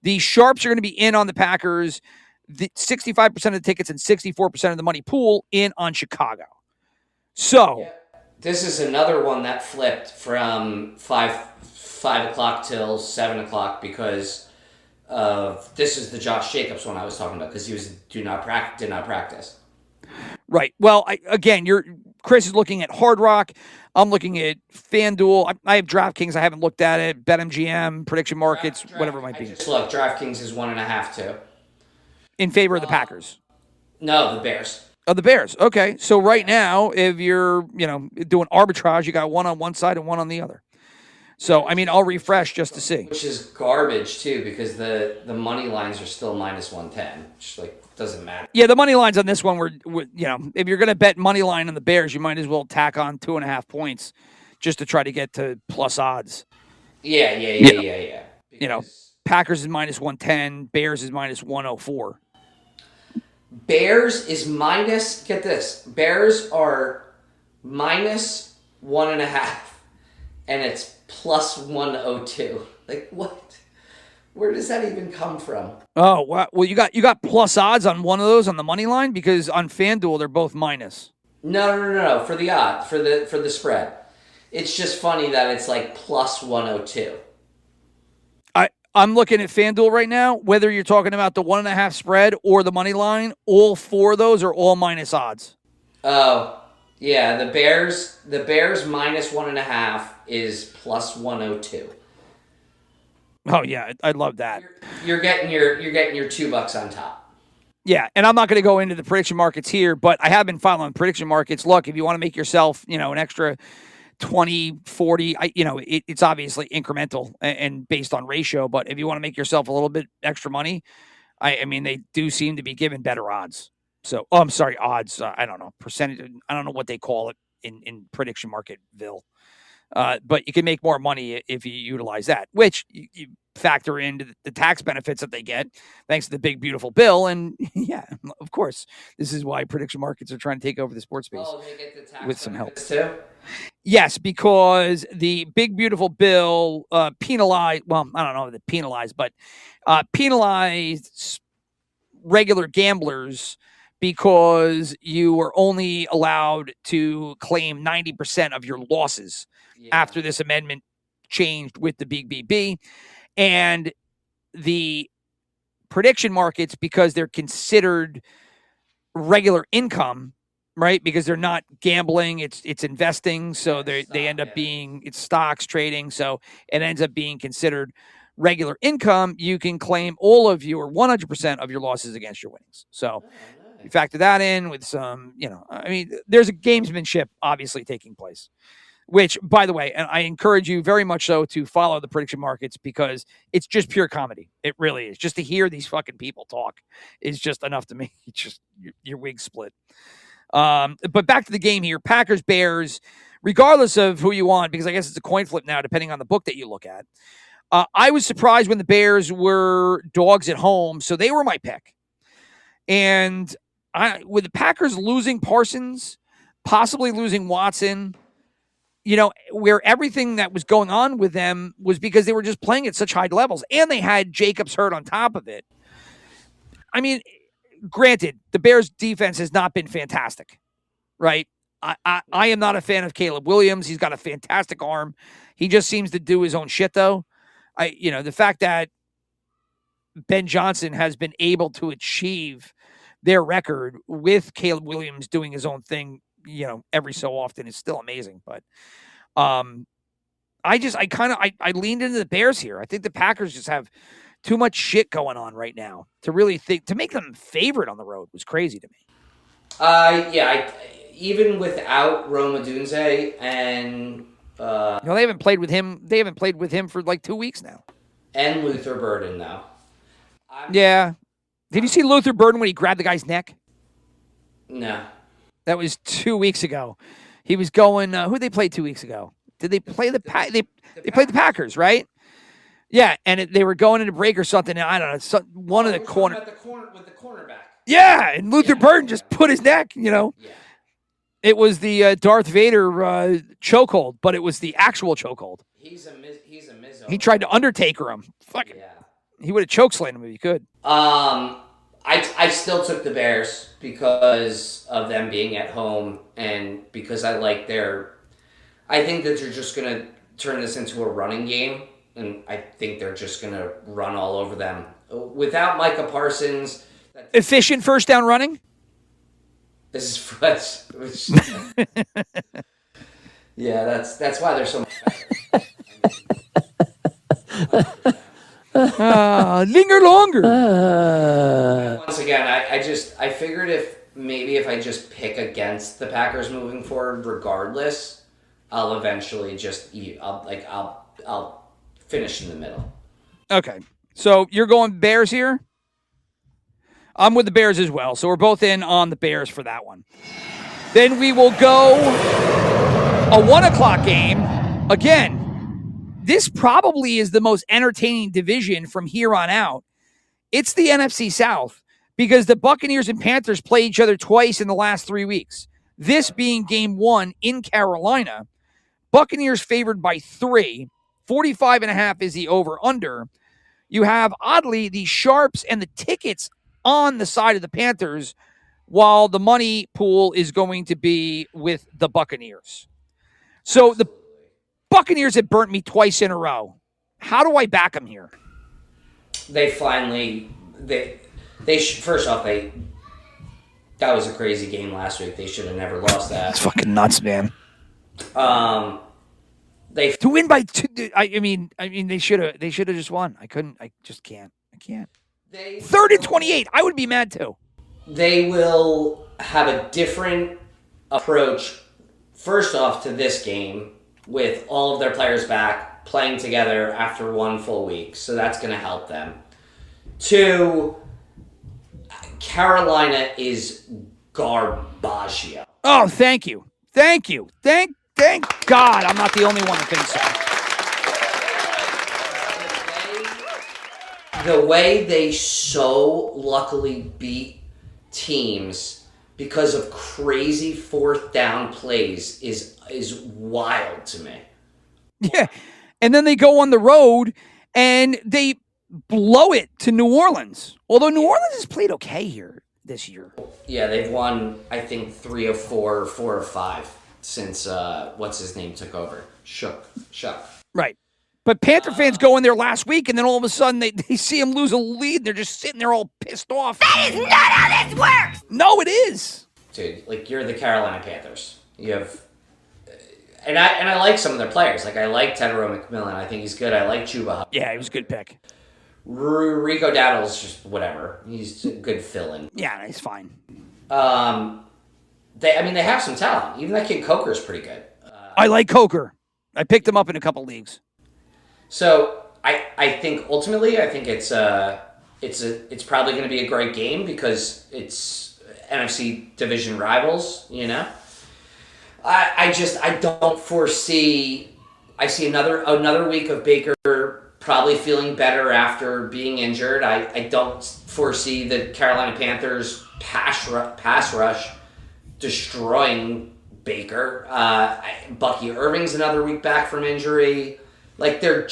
The sharps are going to be in on the Packers. The 65% of the tickets and 64% of the money pool in on Chicago. So, yeah. This is another one that flipped from 5 o'clock till 7 o'clock because this is the Josh Jacobs one I was talking about because he did not practice. Right. Well, Chris is looking at Hard Rock. I'm looking at FanDuel. I have DraftKings. I haven't looked at it. BetMGM, prediction markets, whatever it might be. Just look, DraftKings is 1.5 too. In favor of the Packers? No, the Bears. Oh, the Bears. Okay. So right now, if you're, doing arbitrage, you got one on one side and one on the other. So, I mean, I'll refresh just to see. Which is garbage, too, because the money lines are still minus 110, which, doesn't matter. Yeah, the money lines on this one were if you're going to bet money line on the Bears, you might as well tack on 2.5 points just to try to get to plus odds. Yeah. Because Packers is minus 110, Bears is minus 104. Bears is minus, get this, Bears are minus 1.5, and it's plus 102. What? Where does that even come from? Oh, wow. Well, you got plus odds on one of those on the money line, because on FanDuel they're both minus. No. For the odd, for the spread. It's just funny that it's plus 102. I'm looking at FanDuel right now. Whether you're talking about the 1.5 spread or the money line, all four of those are all minus odds. Oh, yeah. The Bears minus 1.5 is plus 102. Oh yeah, I love that. You're getting your $2 on top. Yeah, and I'm not going to go into the prediction markets here, but I have been following prediction markets. Look, if you want to make yourself, an extra 20, 40, it's obviously incremental and based on ratio, but if you want to make yourself a little bit extra money, I mean, they do seem to be given better odds. So, I'm sorry, odds. I don't know, percentage. I don't know what they call it in prediction marketville. But you can make more money if you utilize that, which you factor into the tax benefits that they get thanks to the big, beautiful bill. And yeah, of course, this is why prediction markets are trying to take over the sports space they get the tax with some help. Too? Yes, because the big, beautiful bill penalized, well, I don't know if penalized, but penalized regular gamblers because you were only allowed to claim 90% of your losses after this amendment changed with the Big BB. And the prediction markets, because they're considered regular income, right? Because they're not gambling, it's investing. So they end up being, it's stocks trading. So it ends up being considered regular income. You can claim all of your 100% of your losses against your winnings. So you factor that in with some, I mean, there's a gamesmanship obviously taking place, which, by the way, and I encourage you very much so to follow the prediction markets because it's just pure comedy. It really is. Just to hear these fucking people talk is just enough to make just your wig split. But back to the game here, Packers, Bears, regardless of who you want, because I guess it's a coin flip now, depending on the book that you look at. I was surprised when the Bears were dogs at home, so they were my pick. And with the Packers losing Parsons, possibly losing Watson, where everything that was going on with them was because they were just playing at such high levels, and they had Jacobs hurt on top of it. I mean, granted, the Bears defense has not been fantastic, right? I am not a fan of Caleb Williams. He's got a fantastic arm. He just seems to do his own shit, though. The fact that Ben Johnson has been able to achieve their record with Caleb Williams doing his own thing, every so often is still amazing. But I leaned into the Bears here. I think the Packers just have too much shit going on right now to really think to make them favorite on the road was crazy to me. Even without Rome Odunze and they haven't played with him. They haven't played with him for like 2 weeks now. And Luther Burden now. Yeah. Did you see Luther Burden when he grabbed the guy's neck? No. That was 2 weeks ago. He was going. Who did they play 2 weeks ago? Did they play they played the Packers, right? Yeah, and they were going into break or something. And I don't know. One of the corner with the cornerback. Yeah, and Luther Burden just put his neck. Yeah. It was the Darth Vader chokehold, but it was the actual chokehold. He's a Mizzo. He tried to Undertaker him. Fuck it. Yeah. He would have chokeslammed him if he could. I still took the Bears because of them being at home and because I think that they're just going to turn this into a running game, and I think they're just going to run all over them. Without Micah Parsons... Efficient first down running? This is yeah, that's why they're so much better. Linger longer. Once again, I figured if I just pick against the Packers moving forward, regardless, I'll eventually I'll I'll finish in the middle. Okay. So you're going Bears here? I'm with the Bears as well. So we're both in on the Bears for that one. Then we will go a 1:00 game. Again, this probably is the most entertaining division from here on out. It's the NFC South because the Buccaneers and Panthers play each other twice in the last 3 weeks. This being game 1 in Carolina. Buccaneers favored by 3. 45.5 is the over-under. You have, oddly, the sharps and the tickets on the side of the Panthers, while the money pool is going to be with the Buccaneers. So the Buccaneers have burnt me twice in a row. How do I back them here? They finally, first off, that was a crazy game last week. They should have never lost that. It's fucking nuts, man. To win by 2. I mean, they should have just won. I just can't. I can't. 3rd and 28. I would be mad too. They will have a different approach. First off, to this game with all of their players back playing together after 1 full week, so that's going to help them. 2, Carolina is garbaggio. Oh, thank you. Thank God I'm not the only one that thinks so. The way they so luckily beat teams because of crazy 4th down plays is wild to me. Yeah. And then they go on the road and they blow it to New Orleans. Although New Orleans has played okay here this year. Yeah, they've won, I think, 3 or 4 or 4 or 5 since what's his name took over. Shook. Right. But Panther fans go in there last week, and then all of a sudden they see him lose a lead, and they're just sitting there all pissed off. That is not how this works! No, it is. Dude, like, you're the Carolina Panthers. You have... And I like some of their players. Like, I like Tedero McMillan. I think he's good. I like Chuba. Yeah, he was a good pick. Rico Dowdle's just whatever. He's a good fill-in. Yeah, he's fine. They have some talent. Even that kid Coker's pretty good. I like Coker. I picked him up in a couple leagues. So I think ultimately it's probably going to be a great game because it's NFC division rivals. You know, I don't foresee. I see another week of Baker probably feeling better after being injured. I don't foresee the Carolina Panthers pass rush destroying Baker. Bucky Irving's another week back from injury. Like, they're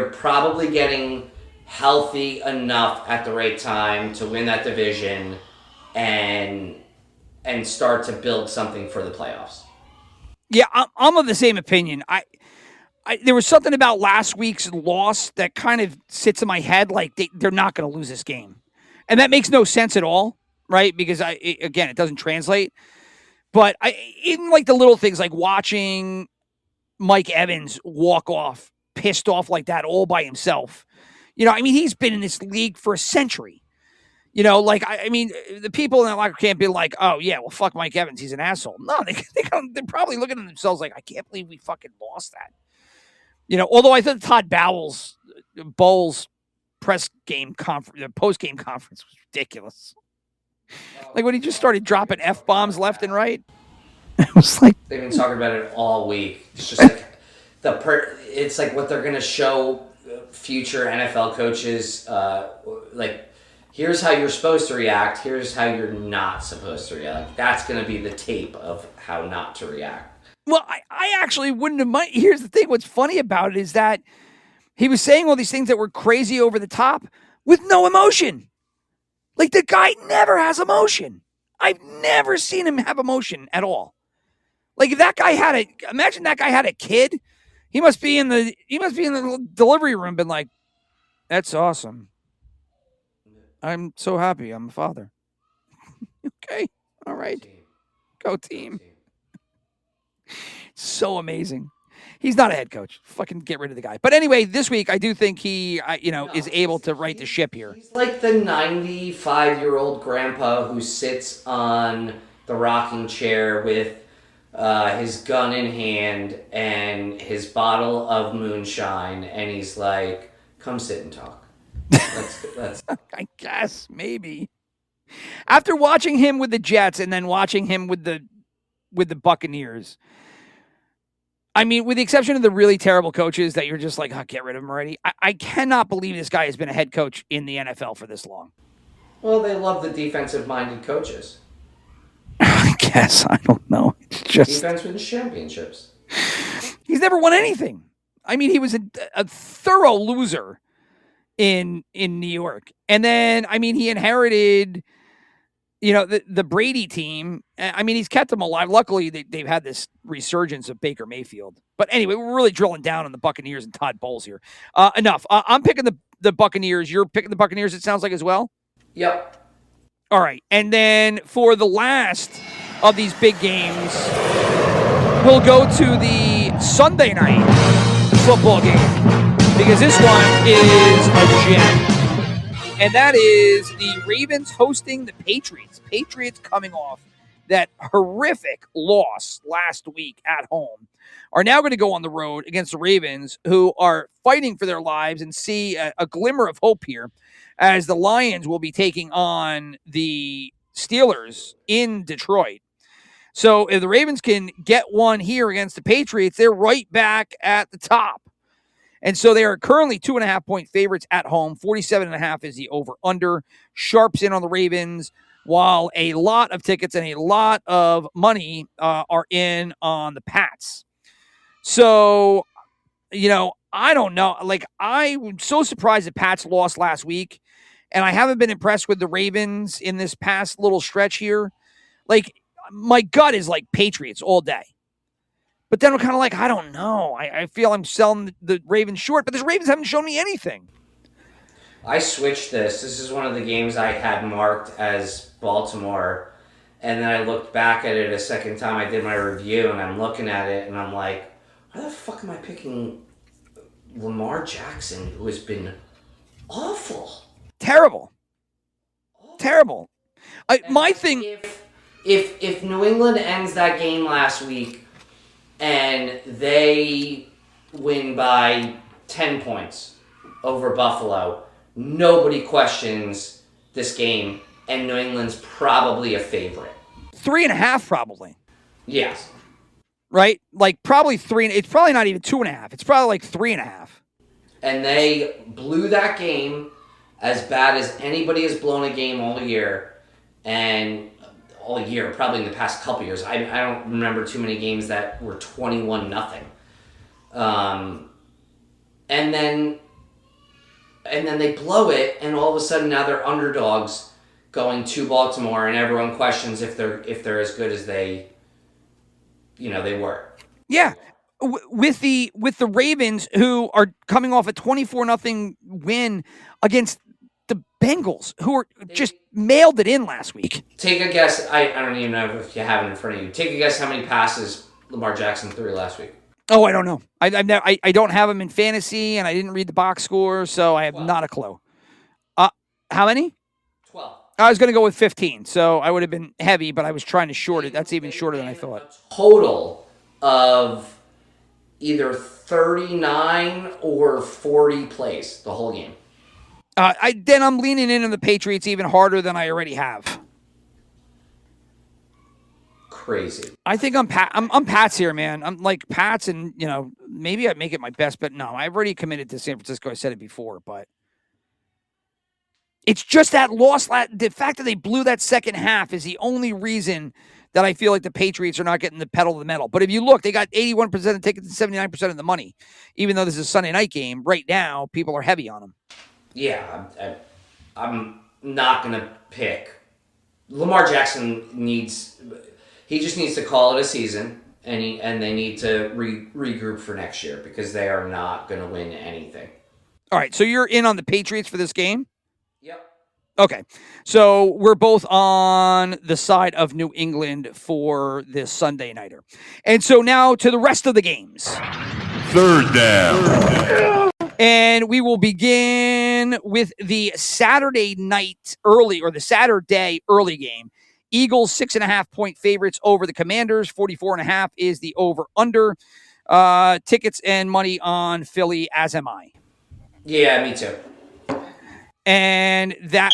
probably getting healthy enough at the right time to win that division and start to build something for the playoffs. Yeah, I'm of the same opinion. There was something about last week's loss that kind of sits in my head like they're not going to lose this game. And that makes no sense at all, right? Because, it doesn't translate. But even like the little things like watching Mike Evans walk off, pissed off like that all by himself. He's been in this league for a century. The people in that locker can't be like, oh, yeah, well, fuck Mike Evans. He's an asshole. No, they're probably looking at themselves like, I can't believe we fucking lost that. Although I thought Todd Bowles post game conference was ridiculous. Like when he just started dropping F-bombs left and right. It was like they've been talking about it all week. It's just like it's like what they're going to show future NFL coaches. Like, here's how you're supposed to react. Here's how you're not supposed to react. Like, that's going to be the tape of how not to react. Well, I actually wouldn't have mind. Here's the thing. What's funny about it is that he was saying all these things that were crazy over the top with no emotion. Like, the guy never has emotion. I've never seen him have emotion at all. Like, if that guy imagine that guy had a kid, he must be in the delivery room been like, that's awesome. I'm so happy I'm a father. Okay. All right. Go team. So amazing. He's not a head coach. Fucking get rid of the guy. But anyway, this week I do think he, is able to right the ship here. He's like the 95-year-old grandpa who sits on the rocking chair with his gun in hand and his bottle of moonshine, and he's like, "Come sit and talk." Let's. I guess maybe after watching him with the Jets and then watching him with the Buccaneers. I mean, with the exception of the really terrible coaches that you're just like, oh, get rid of him already. I cannot believe this guy has been a head coach in the NFL for this long. Well, they love the defensive-minded coaches. I guess. I don't know. It's just defense wins championships. He's never won anything. I mean, he was a thorough loser in New York. And then, I mean, he inherited, the Brady team. I mean, he's kept them alive. Luckily, they've had this resurgence of Baker Mayfield. But anyway, we're really drilling down on the Buccaneers and Todd Bowles here. Enough. I'm picking the Buccaneers. You're picking the Buccaneers, it sounds like, as well? Yep. All right. And then for the last of these big games, we'll go to the Sunday night football game, because this one is a gem. And that is the Ravens hosting the Patriots. Patriots coming off that horrific loss last week at home are now going to go on the road against the Ravens, who are fighting for their lives and see a glimmer of hope here, as the Lions will be taking on the Steelers in Detroit. So if the Ravens can get one here against the Patriots, they're right back at the top. And so they are currently 2.5-point favorites at home. 47.5 is the over-under. Sharps in on the Ravens, while a lot of tickets and a lot of money are in on the Pats. So, I don't know. Like, I'm so surprised that Pats lost last week, and I haven't been impressed with the Ravens in this past little stretch here. Like, my gut is like Patriots all day. But then I'm kind of like, I don't know. I feel I'm selling the Ravens short, but the Ravens haven't shown me anything. I switched this. This is one of the games I had marked as Baltimore. And then I looked back at it a second time. I did my review, and I'm looking at it, and I'm like, why the fuck am I picking Lamar Jackson, who has been awful? Terrible. Terrible. My thing... If New England ends that game last week and they win by 10 points over Buffalo, nobody questions this game, and New England's probably a favorite. 3.5 probably. Yes. Right? Like probably 3. It's probably not even 2.5. It's probably like 3.5. And they blew that game as bad as anybody has blown a game all year. And all year, probably in the past couple years. I don't remember too many games that were 21-0. And then they blow it, and all of a sudden now they're underdogs going to Baltimore, and everyone questions if they're as good as they were. Yeah. With the Ravens, who are coming off a 24-0 win against the Bengals, who are just mailed it in last week. Take a guess. I don't even know if you have it in front of you. Take a guess how many passes Lamar Jackson threw last week. Oh, I don't know. I don't have him in fantasy, and I didn't read the box score, so I have 12. Not a clue. How many? 12. I was going to go with 15, so I would have been heavy, but I was trying to short it. That's even shorter than I thought. A total of either 39 or 40 plays the whole game. Then I'm leaning in on the Patriots even harder than I already have. Crazy. I think I'm Pats here, man. I'm like Pats, and maybe I make it my best, but no, I've already committed to San Francisco. I said it before, but it's just that loss. The fact that they blew that second half is the only reason that I feel like the Patriots are not getting the pedal to the metal. But if you look, they got 81% of tickets and 79% of the money. Even though this is a Sunday night game, right now people are heavy on them. Yeah, I'm not going to pick. Lamar Jackson just needs to call it a season, and they need to regroup for next year, because they are not going to win anything. All right, so you're in on the Patriots for this game? Yep. Okay, so we're both on the side of New England for this Sunday nighter. And so now to the rest of the games. Third down. And we will begin with the Saturday night early, or the Saturday early game Eagles 6.5-point favorites over the Commanders. 44.5 is the over/under. Tickets and money on Philly, as am I. Yeah, me too. And that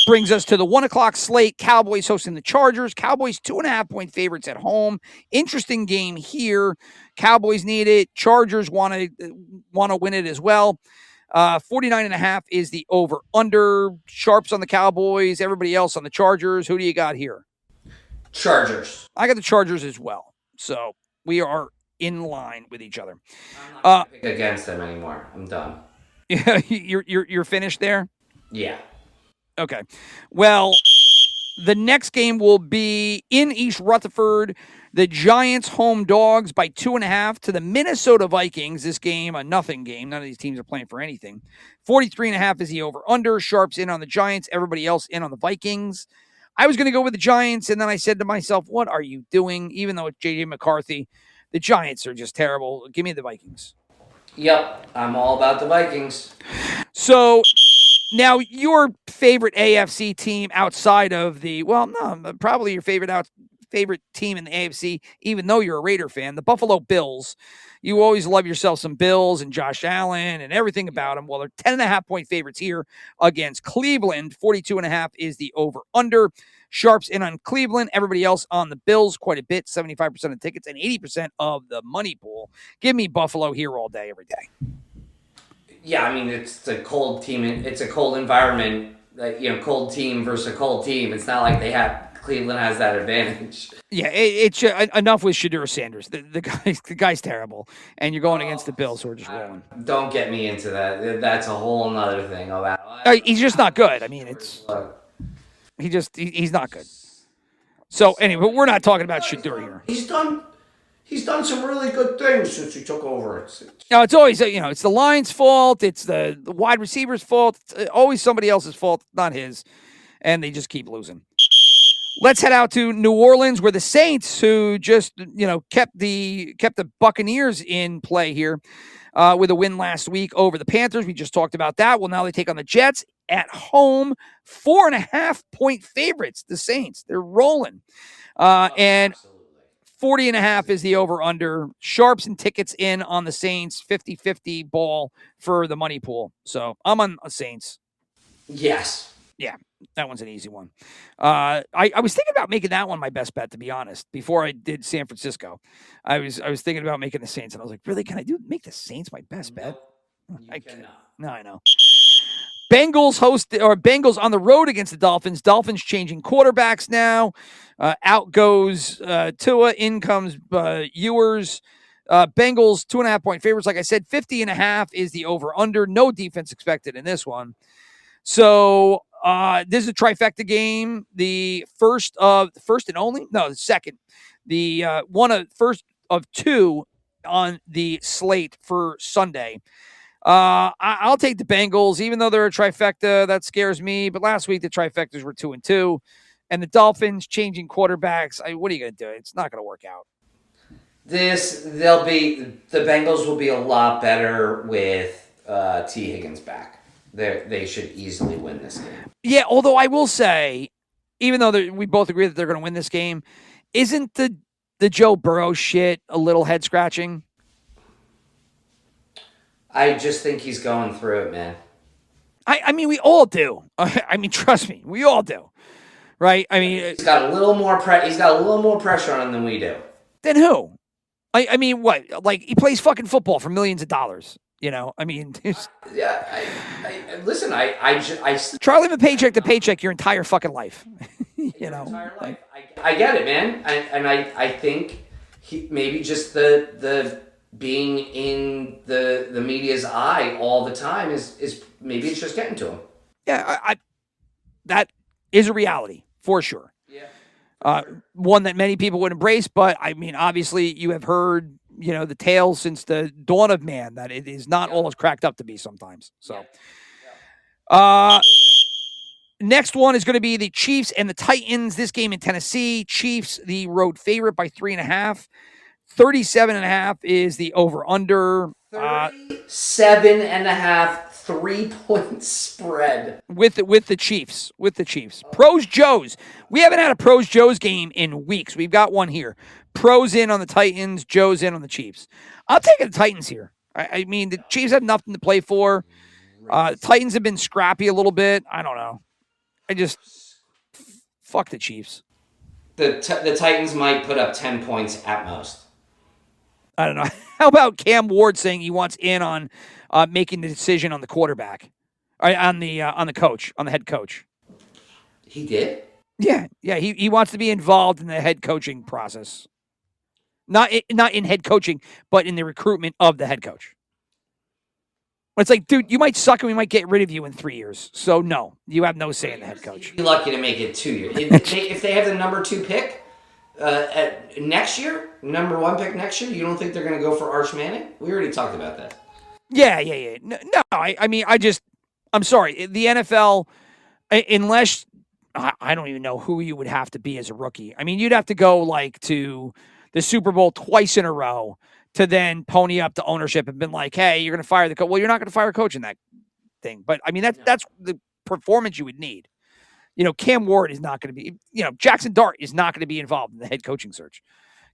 brings us to the 1 o'clock slate. Cowboys hosting the Chargers. Cowboys 2.5-point favorites at home. Interesting game here. Cowboys need it. Chargers want to win it as well. 49.5 is the over/under. Sharps on the Cowboys. Everybody else on the Chargers. Who do you got here? Chargers. I got the Chargers as well. So we are in line with each other. I'm not going to pick against them anymore. I'm done. Yeah, you're finished there? Yeah. Okay. Well, the next game will be in East Rutherford. The Giants home dogs by 2.5 to the Minnesota Vikings. This game, a nothing game. None of these teams are playing for anything. 43.5 is the over/under. Sharps in on the Giants. Everybody else in on the Vikings. I was going to go with the Giants, and then I said to myself, what are you doing? Even though it's J.J. McCarthy, the Giants are just terrible. Give me the Vikings. Yep, I'm all about the Vikings. So now your favorite AFC team outside of probably your favorite team in the AFC, even though you're a Raider fan, the Buffalo Bills. You always love yourself some Bills and Josh Allen and everything about them. Well, they're 10.5-point favorites here against Cleveland. 42.5 is the over/under. Sharps in on Cleveland. Everybody else on the Bills, quite a bit, 75% of tickets and 80% of the money pool. Give me Buffalo here all day, every day. Yeah, I mean, it's a cold team. It's a cold environment. Cold team versus a cold team. It's not like Cleveland has that advantage. Yeah, it's enough with Shedeur Sanders. The guy's terrible, and you're going against the Bills, who are just rolling. Don't get me into that. That's a whole nother thing. He's just not good. I mean, he's not good. So anyway, we're not talking about Shedeur here. He's done some really good things since he took over. No, it's always it's the line's fault. It's the wide receiver's fault. It's always somebody else's fault, not his, and they just keep losing. Let's head out to New Orleans, where the Saints, who just kept the Buccaneers in play here with a win last week over the Panthers. We just talked about that. Well, now they take on the Jets at home. 4.5-point favorites. The Saints, they're rolling, and 40.5 is the over/under. Sharps and tickets in on the Saints. 50-50 ball for the money pool. So I'm on the Saints. Yes. Yeah, that one's an easy one. I was thinking about making that one my best bet, to be honest. Before I did San Francisco, I was thinking about making the Saints, and I was like, really, can I make the Saints my best bet? I cannot. No, I know. Bengals on the road against the Dolphins. Dolphins changing quarterbacks now. Out goes Tua. In comes Ewers. Bengals 2.5-point favorites. Like I said, 50.5 is the over/under. No defense expected in this one. So this is a trifecta game. The second. The first of two on the slate for Sunday. I'll take the Bengals, even though they're a trifecta. That scares me. But last week the trifectas were 2-2, and the Dolphins changing quarterbacks. What are you going to do? It's not going to work out. The Bengals will be a lot better with T. Higgins back. They should easily win this game. Yeah, although I will say, even though we both agree that they're going to win this game, isn't the Joe Burrow shit a little head scratching? I just think he's going through it, man. I mean, we all do. I mean, trust me, we all do, right? I mean, he's got a little more pressure on him than we do. Then who? I mean, what? Like, he plays fucking football for millions of dollars. I mean, yeah. Listen. I try to live a paycheck to paycheck your entire fucking life. Entire life. I get it, man, and I think he maybe just the being in the media's eye all the time is maybe it's just getting to him. Yeah, that is a reality for sure. Yeah, one that many people would embrace, but I mean, obviously, you have heard the tales since the dawn of man that it is not all as cracked up to be sometimes. So, next one is going to be the Chiefs and the Titans. This game in Tennessee. Chiefs, the road favorite by 3.5. 37.5 is the over/under. 37.5, 3-point spread. With the Chiefs. Pros Joes. We haven't had a Pros Joes game in weeks. We've got one here. Pros in on the Titans, Joes in on the Chiefs. I'm taking the Titans here. I mean, the Chiefs have nothing to play for. The Titans have been scrappy a little bit. I don't know. I just fuck the Chiefs. The Titans might put up 10 points at most. I don't know. How about Cam Ward saying he wants in on making the decision on the quarterback, on the coach, on the head coach? He did? Yeah. He wants to be involved in the head coaching process. Not in head coaching, but in the recruitment of the head coach. It's like, dude, you might suck and we might get rid of you in 3 years. So, no, you have no say in the head coach. You'd be lucky to make it 2 years. If they have the number 2 pick next year, number 1 pick next year, you don't think they're going to go for Arch Manning? We already talked about that. Yeah. No, I mean, I'm sorry. The NFL, unless, I don't even know who you would have to be as a rookie. I mean, you'd have to go to the Super Bowl twice in a row to then pony up the ownership and been like, hey, you're going to fire the coach. Well, you're not going to fire a coach in that thing. But, I mean, that's the performance you would need. Cam Ward is not going to be, Jackson Dart is not going to be involved in the head coaching search.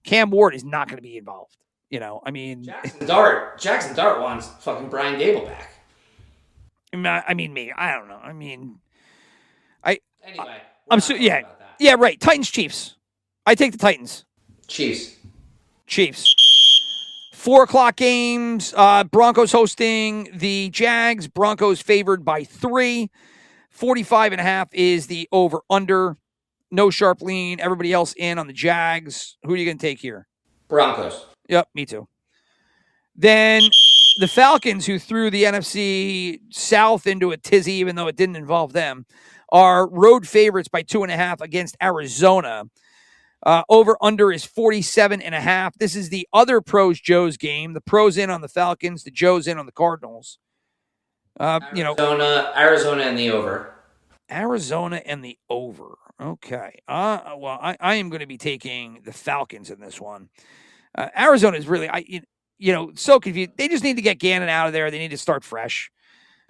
Cam Ward is not going to be involved. I mean. Jackson Dart wants fucking Brian Dable back. I mean, I don't know. I mean, Anyway. I'm so, yeah. Yeah, right. Titans, Chiefs. I take the Titans. Chiefs. 4:00 games. Broncos hosting the Jags. Broncos favored by 3. 45.5 is the over-under. No sharp lean. Everybody else in on the Jags. Who are you going to take here? Broncos. Yep, me too. Then the Falcons, who threw the NFC South into a tizzy, even though it didn't involve them, are road favorites by 2.5 against Arizona. Over-under is 47.5. This is the other Pros Joes game. The Pros in on the Falcons. The Joes in on the Cardinals. Arizona and the over. Arizona and the over. Okay. I am going to be taking the Falcons in this one. Arizona is really, so confused. They just need to get Gannon out of there. They need to start fresh.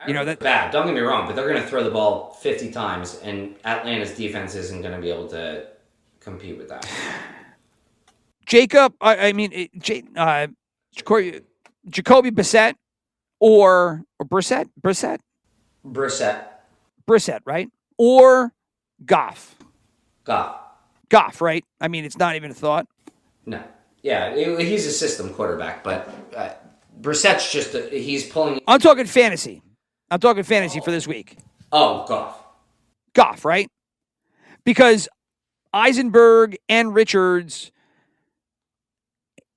That's bad. Don't get me wrong, but they're going to throw the ball 50 times, and Atlanta's defense isn't going to be able to compete with that. Jacoby Brissett or Brissett, right? Or Goff, right? I mean, it's not even a thought. No. Yeah, he's a system quarterback, but Brissett's he's pulling. I'm talking fantasy for this week. Oh, Goff, right? Because Eisenberg and Richards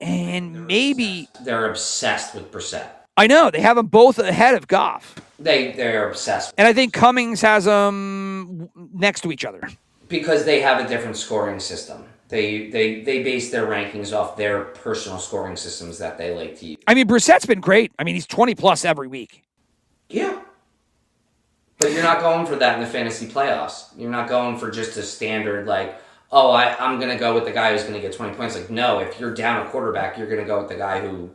and they're obsessed with Brissett. I know. They have them both ahead of Goff. They're obsessed. And I think Cummings has them next to each other. Because they have a different scoring system. They base their rankings off their personal scoring systems that they like to use. I mean, Brissett's been great. I mean, he's 20-plus every week. Yeah. But you're not going for that in the fantasy playoffs. You're not going for just a standard, I'm going to go with the guy who's going to get 20 points. No, if you're down a quarterback, you're going to go with the guy who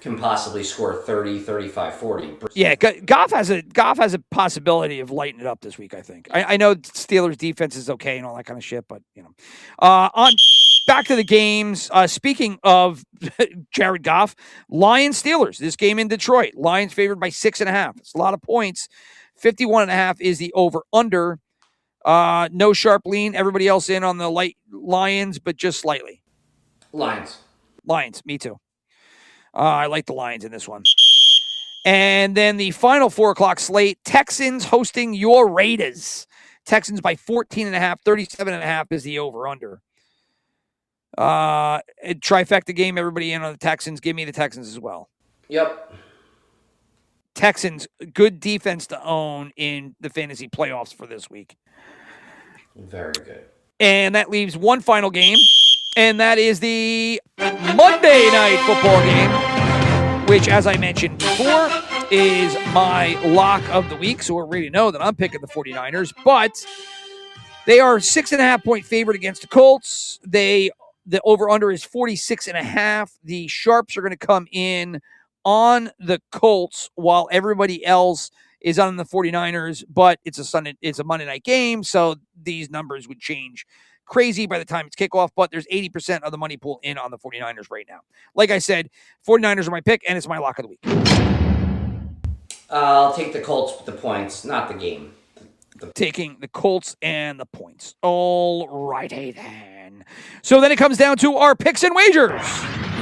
can possibly score 30, 35, 40. Yeah, Goff has a possibility of lighting it up this week, I think. I know Steelers defense is okay and all that kind of shit, but, on back to the games. Speaking of Jared Goff, Lions-Steelers, this game in Detroit. Lions favored by 6.5. It's a lot of points. 51.5 is the over-under. No sharp lean. Everybody else in on the light Lions, but just slightly. Lions, me too. I like the Lions in this one. And then the final 4:00 slate, Texans hosting your Raiders. Texans by 14.5, 37.5 is the over-under. Trifecta game, everybody in on the Texans. Give me the Texans as well. Yep. Texans, good defense to own in the fantasy playoffs for this week. Very good. And that leaves one final game, and that is the Monday Night Football game, which, as I mentioned before, is my lock of the week. So we already know that I'm picking the 49ers, but they are 6.5-point favorite against the Colts. The over-under is 46.5. The Sharps are going to come in on the Colts while everybody else is on the 49ers, but it's a Monday night game, so these numbers would change crazy by the time it's kickoff, but there's 80% of the money pool in on the 49ers right now. Like I said, 49ers are my pick, and it's my lock of the week. I'll take the Colts with the points, not the game. Taking the Colts and the points. All righty then. So then it comes down to our picks and wagers.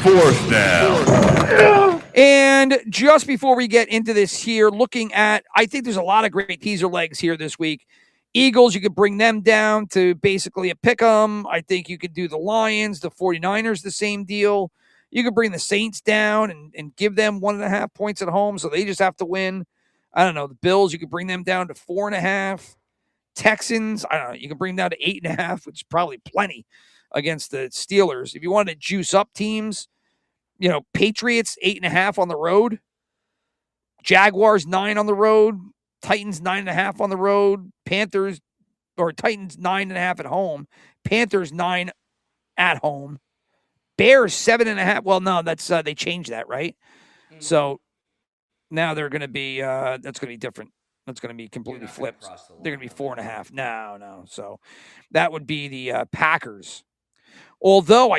4th down. And just before we get into this here, looking at, I think there's a lot of great teaser legs here this week. Eagles, you could bring them down to basically a pick 'em. I think you could do the Lions, the 49ers, the same deal. You could bring the Saints down and give them 1.5 points at home, so they just have to win. I don't know. The Bills, you could bring them down to 4.5. Texans, I don't know. You can bring them down to 8.5, which is probably plenty against the Steelers. If you wanted to juice up teams, Patriots 8.5 on the road, Jaguars 9 on the road, Titans 9.5 on the road, Panthers or Titans 9.5 at home, Panthers 9 at home, Bears 7.5. Well, no, that's they changed that, right? Mm-hmm. So now they're going to be that's going to be different. That's going to be completely flipped. They're going to be 4.5. No. So that would be the Packers. Although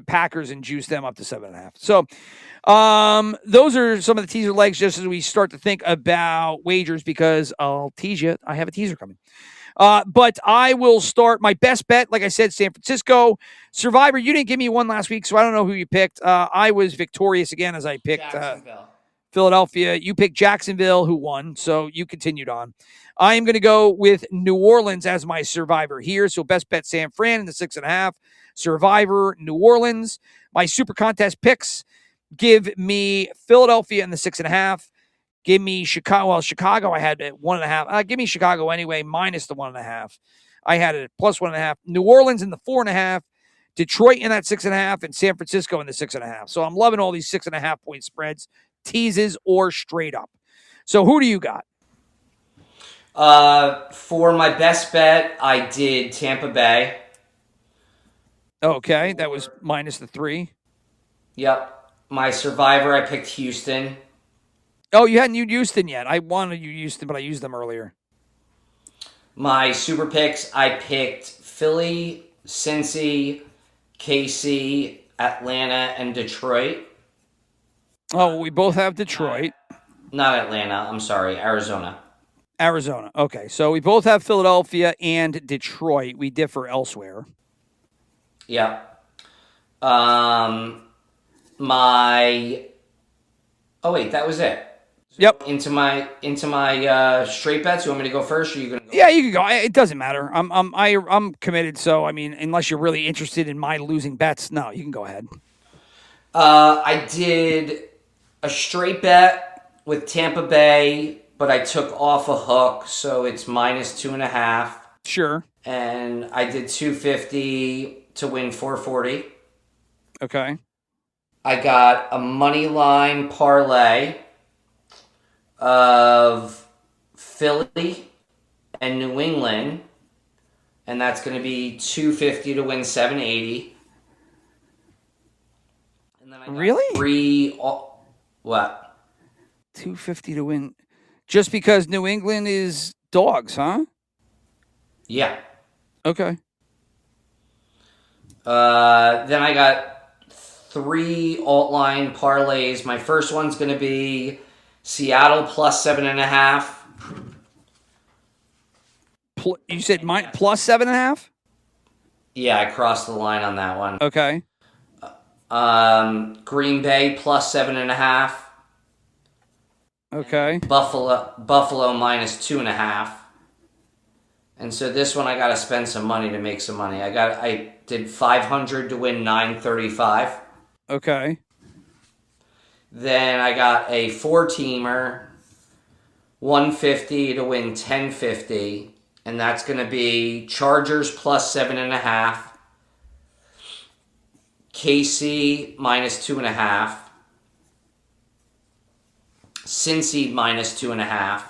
Packers and juice them up to 7.5. So those are some of the teaser legs just as we start to think about wagers, because I'll tease you. I have a teaser coming. But I will start my best bet. Like I said, San Francisco. Survivor, you didn't give me one last week, so I don't know who you picked. I was victorious again as I picked Philadelphia. You picked Jacksonville, who won, so you continued on. I am going to go with New Orleans as my survivor here. So best bet San Fran in the 6.5. Survivor, New Orleans. My super contest picks give me Philadelphia in the 6.5. Give me Chicago. Well, Chicago I had at 1.5. Give me Chicago anyway, minus the 1.5. I had it at plus 1.5. New Orleans in the 4.5. Detroit in that 6.5, and San Francisco in the 6.5. So I'm loving all these 6.5 point spreads, teases or straight up. So who do you got? For my best bet, I did Tampa Bay. Okay, that was minus the 3. Yep. My survivor, I picked Houston. Oh, you hadn't used Houston yet. I wanted you Houston, but I used them earlier. My super picks, I picked Philly, Cincy, KC, Atlanta, and Detroit. Oh, we both have Detroit. Not Atlanta. I'm sorry. Arizona. Okay, so we both have Philadelphia and Detroit. We differ elsewhere. Yep. Oh wait, that was it. Yep. Into my straight bets. You want me to go first, or are you gonna go? Yeah, you can go. It doesn't matter. I'm committed. So I mean, unless you're really interested in my losing bets, no, you can go ahead. I did a straight bet with Tampa Bay, but I took off a hook, so it's minus 2.5. Sure. And I did 250 to win 440. Okay. I got a money line parlay of Philly and New England, and that's going to be 250 to win 780. And then I got really? What? 250 to win, just because New England is dogs, huh? Yeah. Okay. Then I got 3 alt line parlays. My first one's going to be Seattle plus 7.5. You said plus 7.5? Yeah, I crossed the line on that one. Okay. Green Bay plus 7.5. Okay. Buffalo minus 2.5. And so this one I got to spend some money to make some money. I did 500 to win 935. Okay. Then I got a 4-teamer, 150 to win 1050, and that's going to be Chargers plus 7.5, KC minus 2.5, Cincy minus 2.5,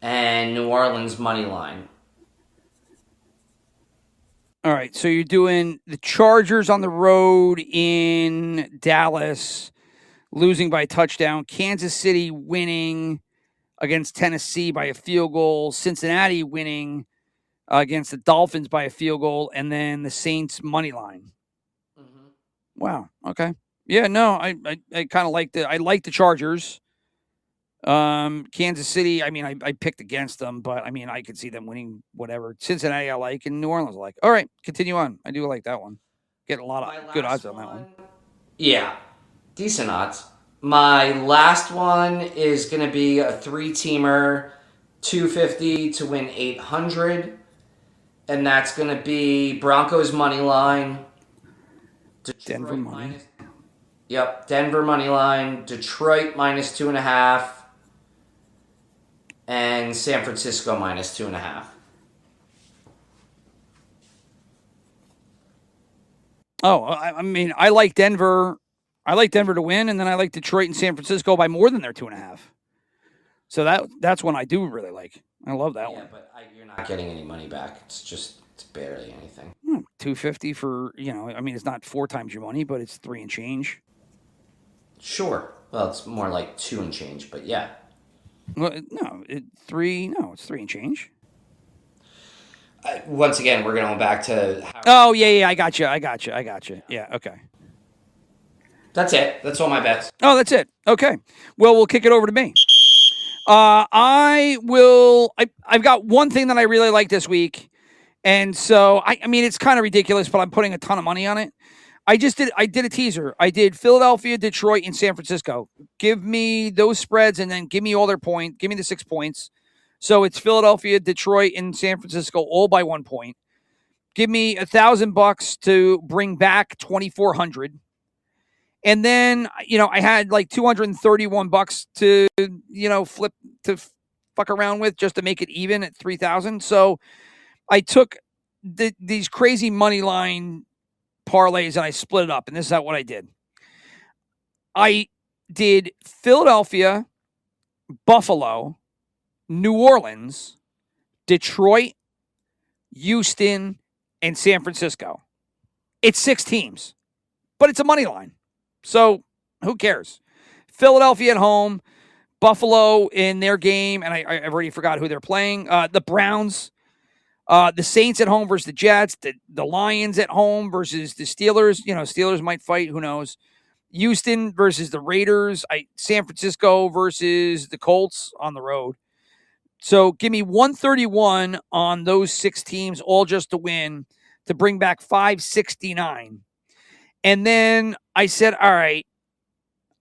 and New Orleans money line. All right, so you're doing the Chargers on the road in Dallas, losing by a touchdown. Kansas City winning against Tennessee by a field goal. Cincinnati winning against the Dolphins by a field goal. And then the Saints money line. Mm-hmm. Wow. Okay. Yeah, no, I kind of like the Chargers. Kansas City, I mean, I picked against them, but I mean, I could see them winning whatever. Cincinnati, I like, and New Orleans, I like. All right, continue on. I do like that one. Get a lot of good odds on that one. Yeah, decent odds. My last one is going to be a 3-teamer, 250 to win 800, and that's going to be Broncos money line, Detroit Denver money. Denver money line, Detroit minus 2.5, and San Francisco minus 2.5. Oh, I mean, I like Denver. I like Denver to win, and then I like Detroit and San Francisco by more than their 2.5. So that's one I do really like. I love that one. Yeah, but you're not getting any money back. It's barely anything. $250 for, I mean, it's not 4 times your money, but it's 3 and change. Sure. Well, it's more like 2 and change, but yeah. Well, it's 3 and change. Once again, we're going back to... Oh, yeah, I got you. Yeah, okay. That's it. That's all my bets. Oh, that's it. Okay. Well, we'll kick it over to me. I've got one thing that I really like this week. And so, I mean, it's kind of ridiculous, but I'm putting a ton of money on it. I did a teaser. I did Philadelphia, Detroit, and San Francisco. Give me those spreads and then give me all their points. Give me the 6 points. So it's Philadelphia, Detroit, and San Francisco all by 1 point. Give me $1,000 to bring back 2,400. And then, I had like $231 to, flip to fuck around with just to make it even at 3,000. So I took these crazy money line parlays and I split it up. And this is what I did. I did Philadelphia, Buffalo, New Orleans, Detroit, Houston, and San Francisco. It's 6 teams, but it's a money line. So who cares? Philadelphia at home, Buffalo in their game, and I already forgot who they're playing. The Browns, the Saints at home versus the Jets, the Lions at home versus the Steelers. Steelers might fight, who knows? Houston versus the Raiders. San Francisco versus the Colts on the road. So give me 131 on those 6 teams, all just to win, to bring back 569. And then I said, all right,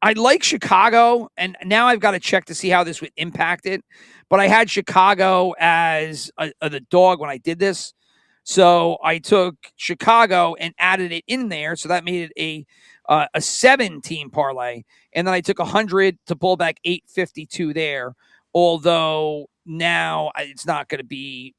I like Chicago, and now I've got to check to see how this would impact it. But I had Chicago as the dog when I did this. So I took Chicago and added it in there. So that made it a 7-team parlay. And then I took 100 to pull back 852 there. Although now it's not going to be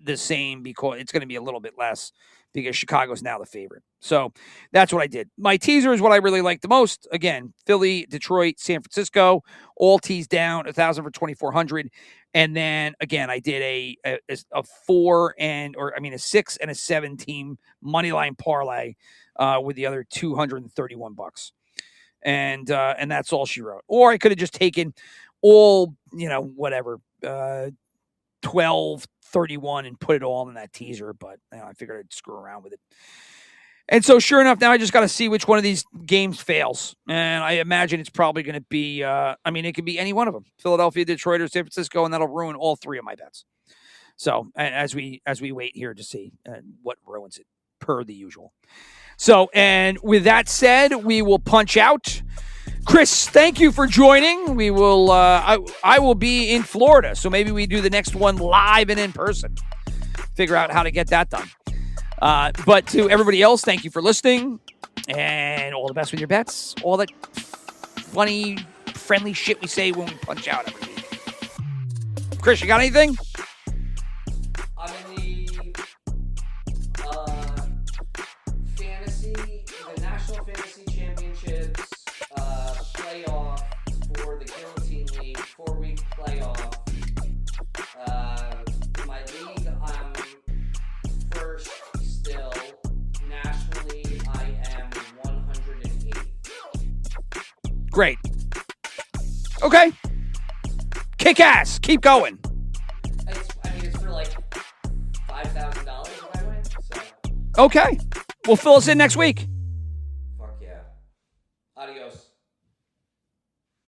the same because it's going to be a little bit less because Chicago's now the favorite. So that's what I did. My teaser is what I really like the most. Again, Philly, Detroit, San Francisco, all teased down, 1,000 for 2,400. And then again, I did a 6 and a 7 team money line parlay with the other $231. And that's all she wrote. Or I could have just taken all, 12, 31 and put it all in that teaser, but I figured I'd screw around with it. And so sure enough, now I just got to see which one of these games fails. And I imagine it's probably going to be, it could be any one of them, Philadelphia, Detroit, or San Francisco, and that'll ruin all 3 of my bets. So as we wait here to see what ruins it per the usual. So, and with that said, we will punch out. Chris, thank you for joining. We will. I will be in Florida, so maybe we do the next one live and in person. Figure out how to get that done. But to everybody else, thank you for listening, and all the best with your bets. All that funny, friendly shit we say when we punch out every week. Chris, you got anything? I'm in the National Fantasy Championships playoff for the Guillotine League, 4-week playoff. In my league, I'm first still. Nationally, I am 108. Okay. Kick ass. Keep going. It's for like $5,000 if I win. So. Okay. Well, fill us in next week.